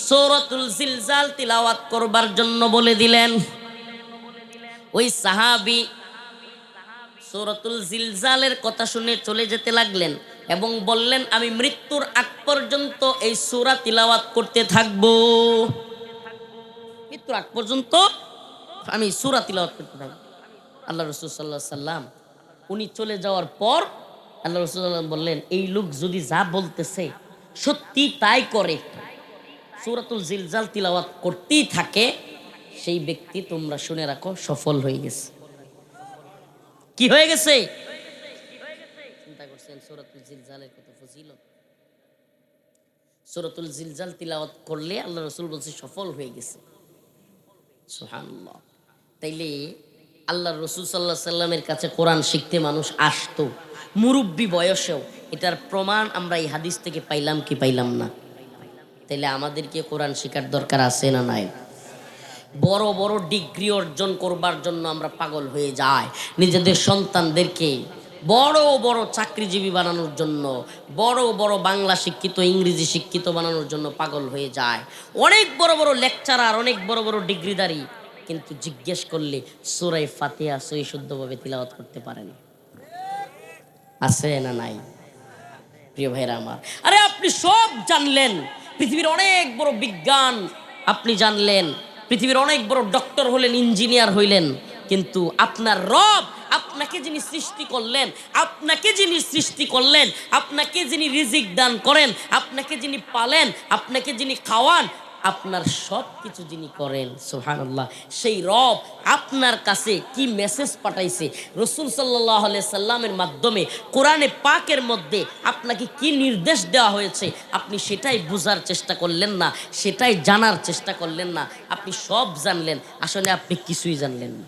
A: সূরাতুল জিলজাল তিলাওয়াত করবার জন্য বলে দিলেন। ওই সাহাবী সূরাতুল জিলজালের কথা শুনে চলে যেতে লাগলেন এবং বললেন, আমি মৃত্যুর আগ পর্যন্ত এই সূরা তিলাওয়াত করতে থাকবো, মৃত্যুর আগ পর্যন্ত আমি সূরা তিলাওয়াত করতে থাকবো। আল্লাহ রাসূল সাল্লাল্লাহু আলাইহি সাল্লাম উনি চলে যাওয়ার পর আল্লাহ রাসূল সাল্লাল্লাহু আলাইহি সাল্লাম বললেন, এই লোক যদি যা বলতেছে সত্যি তাই করে, সূরাতুল জিলজাল তিলাওয়াত করতেই থাকে, সেই ব্যক্তি তোমরা শুনে রাখো সফল হয়ে গেছে। কি হয়ে গেছে? চিন্তা করছেন সূরাতুল জিলজালের কত ফজিলত। সূরাতুল জিলজাল তিলাওয়াত করলে আল্লাহ রাসূল বলছে সফল হয়ে গেছে। সুবহানাল্লাহ। তাইলে আল্লাহর রাসূল সাল্লাল্লাহু আলাইহি সাল্লামের কাছে কোরআন শিখতে মানুষ আসতো মুরব্বী বয়সেও। এটার প্রমাণ আমরা এই হাদিস থেকে পাইলাম কি পাইলাম না? তাইলে আমাদেরকে কোরআন শেখার দরকার আছে না নাই? বড় বড় ডিগ্রি অর্জন করবার জন্য আমরা পাগল হয়ে যাই, নিজেদের সন্তানদেরকে বড় বড় চাকরিজীবী বানানোর জন্য, বড় বড় বাংলা শিক্ষিত, ইংরেজি শিক্ষিত বানানোর জন্য পাগল হয়ে যায়। অনেক বড় বড় লেকচারার, অনেক বড় বড় ডিগ্রিধারী, কিন্তু জিজ্ঞেস করলে সূরা ফাতিহা সহি শুদ্ধভাবে তিলাওয়াত করতে পারেন। আছে না নাই? প্রিয় ভাইরা আমার, আরে আপনি সব জানলেন, পৃথিবীর অনেক বড় বিজ্ঞান আপনি জানলেন, পৃথিবীর অনেক বড় ডক্টর হলেন, ইঞ্জিনিয়ার হইলেন, কিন্তু আপনার রব আপনাকে যিনি সৃষ্টি করলেন, আপনাকে যিনি সৃষ্টি করলেন, আপনাকে যিনি রিজিক দান করেন, আপনাকে যিনি পালেন, আপনাকে যিনি খাওয়ান, আপনার সব কিছু যিনি করেন, সুবহানাল্লাহ, সেই রব আপনার কাছে কি মেসেজ পাঠাইছে, রাসূল সাল্লাল্লাহু আলাইহি সাল্লামের মাধ্যমে কোরআনে পাকের মধ্যে আপনাকে কি নির্দেশ দেওয়া হয়েছে, আপনি সেটাই বোঝার চেষ্টা করলেন না, সেটাই জানার চেষ্টা করলেন না। আপনি সব জানলেন, আসলে আপনি কিছুই জানলেন না।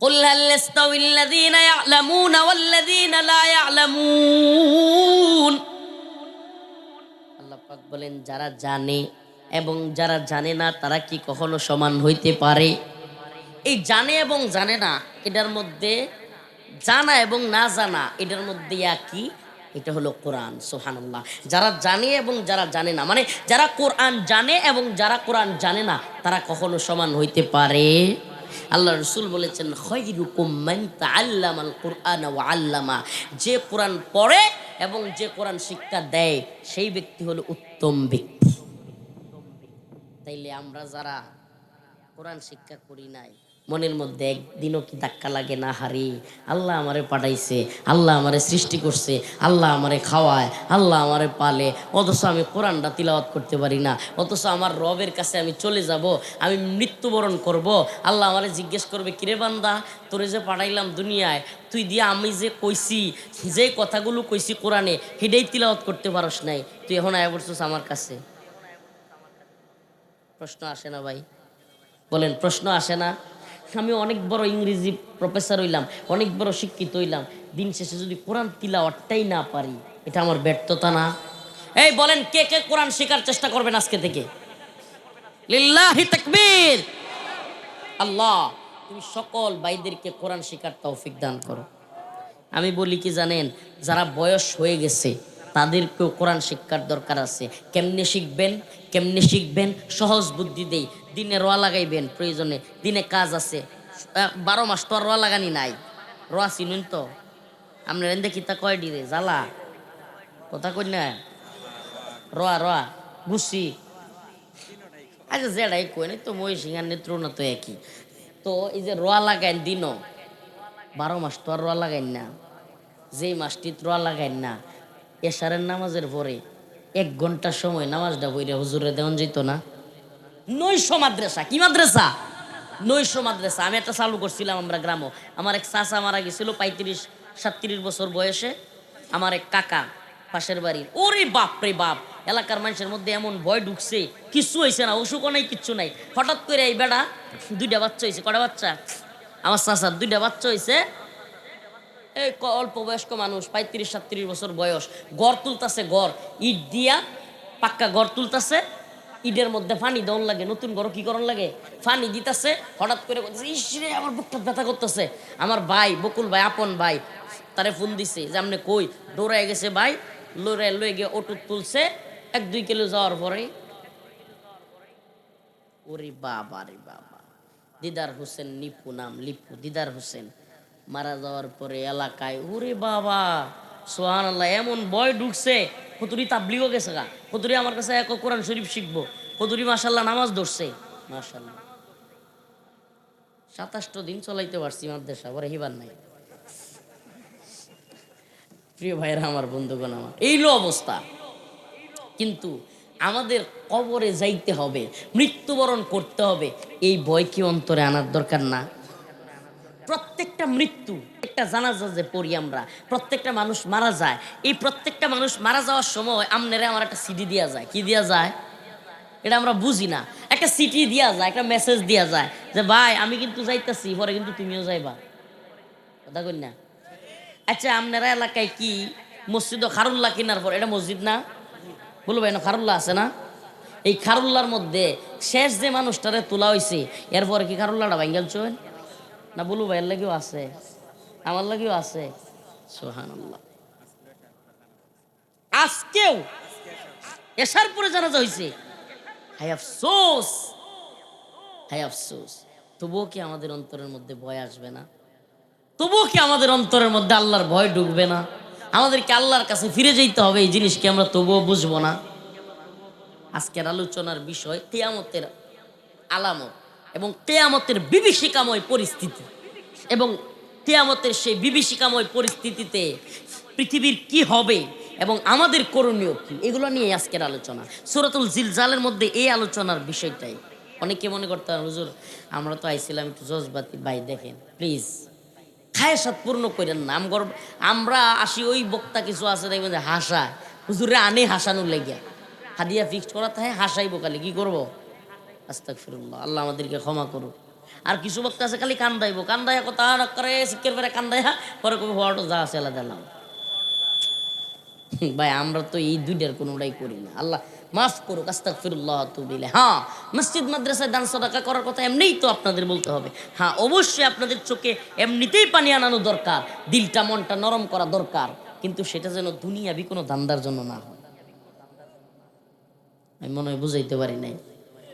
A: قل هل يستوي الذين يعلمون والذين لا يعلمون। আল্লাহ পাক বলেন, যারা জানে এবং যারা জানে না তারা কি কখনো সমান হইতে পারে? এই জানে এবং জানে না, এটার মধ্যে জানা এবং না জানা, এটার মধ্যে একই, এটা হলো কোরআন। সুবহানাল্লাহ। যারা জানে এবং যারা জানে না, মানে যারা কোরআন জানে এবং যারা কোরআন জানে না, তারা কখনো সমান হইতে পারে? আল্লাহ রাসূল বলেছেন, খায়রুকুম মান তাআল্লামাল কুরআনা ওয়া আল্লামা। যে কোরআন পড়ে এবং যে কোরআন শিক্ষা দেয় সেই ব্যক্তি হলো উত্তম ব্যক্তি। তাইলে আমরা যারা কোরআন শিক্ষা করি নাই, মনের মধ্যে একদিনও কি ধাক্কা লাগে না, হারি আল্লাহ আমারে পাঠাইছে, আল্লাহ আমারে সৃষ্টি করছে, আল্লাহ আমারে খাওয়ায়, আল্লাহ আমারে পালে, অথচ আমি কোরআনটা তিলাওয়াত করতে পারি না, অথচ আমার রবের কাছে আমি চলে যাব, আমি মৃত্যুবরণ করব, আল্লাহ আমারে জিজ্ঞেস করবে কিরে বান্দা তোরে যে পাঠাইলাম দুনিয়ায়, তুই দিয়ে আমি যে কইছি, যে কথাগুলো কইছি কোরআনে সেটাই তিলাওয়াত করতে পারস নাই, তুই এখন আয়া বলছিস আমার কাছে। প্রশ্ন আসে না ভাই? বলেন প্রশ্ন আসে না? আমি অনেক বড় ইংরেজি প্রফেসর হইলাম, অনেক বড় শিক্ষিত হইলাম, দিন শেষে যদি কোরআন তিলাওয়াতটাই না পারি, এটা আমার ব্যর্থতা না? এই বলেন কে কে কোরআন শেখার চেষ্টা করবেন আজকে থেকে? লিল্লাহি তাকবীর। আল্লাহ তুমি সকল ভাইদেরকে কোরআন শেখার তৌফিক দান করো। আমি বলি কি জানেন, যারা বয়স হয়ে গেছে তাদেরকেও কোরআন শিক্ষার দরকার আছে। কেমনে শিখবেন? কেমনে শিখবেন? সহজ বুদ্ধি দেই। দিনে রোয়া লাগাইবেন, প্রয়োজনে দিনে কাজ আছে, 12 মাস তো আর রোয়া লাগানি নাই। রোয়া চিনুন তো আপনার এনে কিতা কয় ডিরে জ্বালা কথা কই না, রোয়া রোয়া গুছি, আচ্ছা যেটাই কই নাই তো মই সিংহার নেত্র না তো একই। তো এই যে রোয়া লাগাইন দিনও, 12 মাস তো আর রোয়া লাগাইন না, যেই মাসটি রোয়া লাগাইন না, এশারের নামাজের পরে 1 ঘন্টা সময় নামাজটা বইরে হুজুরে দেওয়ান যেত না? নৈশ মাদ্রাসা, কি মাদ্রাসা? নৈশ মাদ্রাসা। আমি একটা চালু করছিলাম আমরা গ্রামে। আমার এক চাচা মারা গেছিল 35-37 বছর বয়সে, আমার এক কাকা পাশের বাড়ির, ওরে বাপ রে বাপ, এলাকার মানুষের মধ্যে এমন ভয় ঢুকছে, কিচ্ছু হয়েছে না, অসুখও নাই, কিচ্ছু নাই, হঠাৎ করে এই বেড়া 2টা বাচ্চা হয়েছে। কটা বাচ্চা? আমার চাচার 2টা বাচ্চা হয়েছে। এই অল্প বয়স্ক মানুষ, 35-37 বছর বয়স, গড় তুলতাছে, গড় ইট দিয়া পাক্কা গড় তুলতাছে, ইটের মধ্যে পানি দেওয়ান লাগে, নতুন গড় কি করন লাগে, পানি দিতেছে, হঠাৎ করে ইসরে আমার বুকটা ব্যথা করতেছে। আমার ভাই বকুল ভাই, আপন ভাই, তারে ফোন দিছে যে আপনি কই, দৌড়ায় গেছে ভাই, লয়ে গিয়ে অটুট তুলছে, 1-2 কিলো যাওয়ার পরে, ওরে বাবা রে বাবা, দিদার হোসেন নিপু নাম, লিপু দিদার হোসেন মারা যাওয়ার পরে এলাকায় ওরে বাবা সুবহানাল্লাহ এমন ভয় ঢুকছে, কতুরি তাবলিগও গেছে গা, কতুরি আমার কাছে এক কোরআন শরীফ শিখবো, কতুরি মাশাল্লাহ নামাজ ধরছে, মাশাল্লাহ 27টা দিন চলাইতে পারছি মাদ্রাসা, পরে হিবার নাই। প্রিয় ভাইয়েরা আমার, বন্ধুগণ আমার, এইলো অবস্থা। কিন্তু আমাদের কবরে যাইতে হবে, মৃত্যুবরণ করতে হবে, এই ভয় কি অন্তরে আনার দরকার না? প্রত্যেকটা মৃত্যু, একটা জানাজা যে পড়ি আমরা, প্রত্যেকটা মানুষ মারা যায়, এই প্রত্যেকটা মানুষ মারা যাওয়ার সময় আপনারা আমার একটা সিডি দেওয়া যায়, কি দেওয়া যায় এটা আমরা বুঝি না, একটা সিটি দেওয়া যায়, একটা মেসেজ দেওয়া যায় যে ভাই আমি কিন্তু যাইতাছি, পরে কিন্তু তুমিও যাইবা, কথা কই না? আচ্ছা আপনারা এলাকায় কি মসজিদ খারুল্লাহ কিনার পর, এটা মসজিদ না? বলো ভাই না, খারুল্লাহ আছে না? এই খারুল্লার মধ্যে শেষ যে মানুষটারে তোলা হয়েছে, এরপরে কি খারুল্লাহটা ভাঙ্গেল চোন না? বলু ভাইয়ের লাগেও আছে, আমার লাগেও আছে। সুবহানাল্লাহ। আজকেও এশার পরে জানাজা হয়েছে, হায় আফসোস, হায় আফসোস। তবুও কি আমাদের অন্তরের মধ্যে ভয় আসবে না? তবুও কি আমাদের অন্তরের মধ্যে আল্লাহর ভয় ঢুকবে না? আমাদেরকে আল্লাহর কাছে ফিরে যেতে হবে, এই জিনিসকে আমরা তবুও বুঝবো না? আজকের আলোচনার বিষয় কিয়ামতের আলামত এবং কিয়ামতের বিভীষিকাময় পরিস্থিতি, এবং কিয়ামতের সেই বিভীষিকাময় পরিস্থিতিতে পৃথিবীর কি হবে এবং আমাদের করণীয় কি, এগুলো নিয়ে আজকের আলোচনা। সূরাতুল জিলজালের মধ্যে এই আলোচনার বিষয়টাই। অনেকে মনে করতে পারেন হুজুর আমরা তো আইছিলাম একটু জজবাতি, ভাই দেখেন প্লিজ খায়সাত পূর্ণ করেন না। আমরা আসি, ওই বক্তা কিছু আছে দেখবেন যে হাসা, হুজুরে আনে হাসানোর লেগিয়া, হাদিয়া ফিক্সড করা থাকে, হাসাইবো খালি, কি করবো? আস্তাগফিরুল্লাহ, আল্লাহ আমাদেরকে ক্ষমা করুক। আর কিছু বক্তা আছে খালি কান্দাইবো, কান্দাইয়া কথা করে শিক্ষের পরে কান্দাইয়া পরে কবি হওয়াটা যা আছে আলাদা দিলাম। ভাই আমরা তো এই দুইটার কোনোটাই করি না, আল্লাহ মাফ করুক, আস্তাগফিরুল্লাহ তুবিলে। হ্যাঁ, মসজিদ মাদ্রাসায় দান সাদাকা করার কথা এমনিই তো আপনাদের বলতে হবে। হ্যাঁ অবশ্যই আপনাদের চোখে এমনিতেই পানি আনানো দরকার, দিলটা মনটা নরম করা দরকার, কিন্তু সেটা যেন দুনিয়াবি কোনো ধান্দার জন্য না হয়। আমি মনে হয় বুঝাইতে পারি নাই।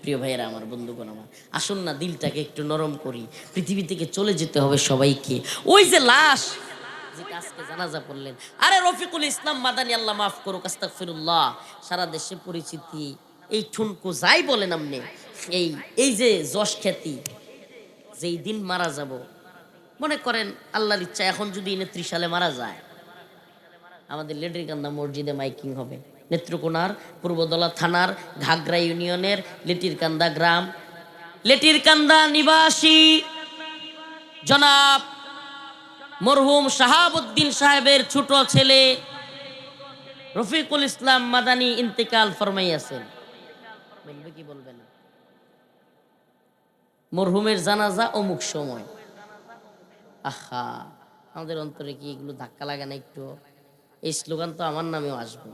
A: প্রিয় ভাইয়েরা আমার, বন্ধুগণ আমার, আসুন না দিলটাকে একটু নরম করি। পৃথিবী থেকে চলে যেতে হবে সবাইকে। ওই যে লাশ যেটা আজকে জানাজা পড়লেন, আরে রফিকুল ইসলাম মাদানী, আল্লাহ মাফ করুক, আস্তাগফিরুল্লাহ, সারা দেশে পরিচিতি, এই ঠুনকো যাই বলেন আপনি, এই এই যে যশ খ্যাতি, যেই দিন মারা যাব, মনে করেন আল্লাহর ইচ্ছা এখন যদি 29 সালে মারা যায়, আমাদের লেটিরকান্দা মসজিদে মাইকিং হবে। নেত্রকোনার পূর্বদলা থানার ঘাগরা ইউনিয়নের লেটিরকান্দা গ্রাম, লেটিরকান্দা নিবাসী জনাব মরহুম শাহাবুদ্দিন সাহেবের ছোট ছেলে রফিকুল ইসলাম মাদানী ইন্তেকাল ফরমাইয়াছেন। বলবে কি বলবে না? মরহুমের জানাজা অমুক সময়। আহা, আমাদের অন্তরে কি এগুলো ধাক্কা লাগে না একটু? এই স্লোগান তো আমার নামেও আসবে,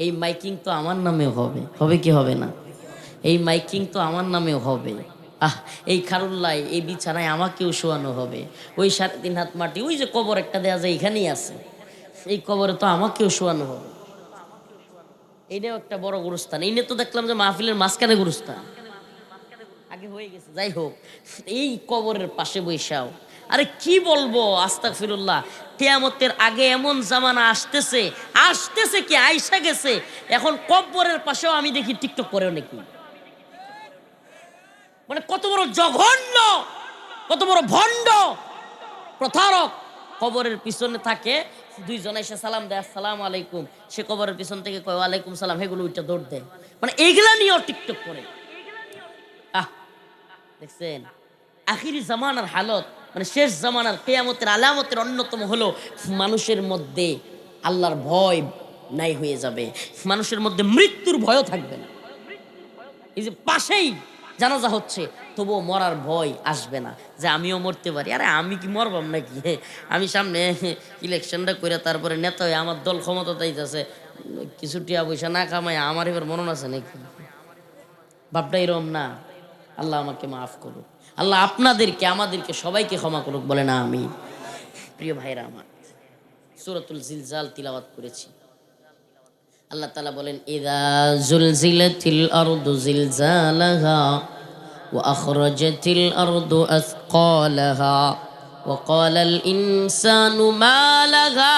A: এই মাইকিং তো আমার নামেও হবে, হবে কি হবে না? এই মাইকিং তো আমার নামেও হবে। এই খারুল্লায় এই বিছানায় আমাকেও শোয়ানো হবে। ওই 3.5 হাত মাটি, ওই যে কবর একটা দেয়া যায় এখানেই আছে, এই কবরে তো আমাকেও শোয়ানো হবে। এইটাও একটা বড় গুরুস্থান। এই নিয়ে তো দেখলাম যে মাহফিলের মাঝখানে গুরুস্থান আগে হয়ে গেছে। যাই হোক, এই কবরের পাশে বৈশাও, আরে কি বলবো, আস্তাগফিরুল্লাহ। কিয়ামতের আগে এমন জামানা আসতেছে, আসতেছে কি আইসা গেছে। এখন কবরের পাশেও আমি দেখি টিকটক করে নাকি। মানে কত বড় জঘন্য, কত বড় ভণ্ড প্রতারক। কবরের পিছনে থাকে, দুইজন এসে সালাম দেয় আসসালামু আলাইকুম, সে কবরের পিছন থেকে কয় ওয়ালাইকুম সালাম, হেগুলো উঠে দৌড় দেয়। মানে এইগুলা নিয়েও টিকটক করে। দেখছেন আখিরি জামানার হালত, মানে শেষ জামানার কিয়ামতের আলামতের অন্যতম হলো মানুষের মধ্যে আল্লাহর ভয় নাই হয়ে যাবে, মানুষের মধ্যে মৃত্যুর ভয়ও থাকবে না। এই যে পাশেই জানাজা হচ্ছে, তবুও মরার ভয় আসবে না, যে আমিও মরতে পারি। আরে আমি কি মরবাম নাকি? আমি সামনে ইলেকশনটা করে তারপরে নেতা হয়ে আমার দল ক্ষমতা চাইতেছে, কিছু টিয়া পয়সা না কামাই আমার এবার মরণ আছে নাকি? ভাবটা এরকম না। আল্লাহ আমাকে মাফ করুক, আল্লাহ আপনাদেরকে আমাদেরকে সবাইকে ক্ষমা করুক, বলে না আমি। প্রিয় ভাইরা আমার, সূরাতুল জিলজাল তিলাওয়াত করেছি। আল্লাহ তাআলা বলেন ইযা জুলজিলাতিল আরদু জিলজালাহা ওয়া আখরাজাতিল আরদু আসকালাহা ওয়া ক্বালাল ইনসানু মা লাহা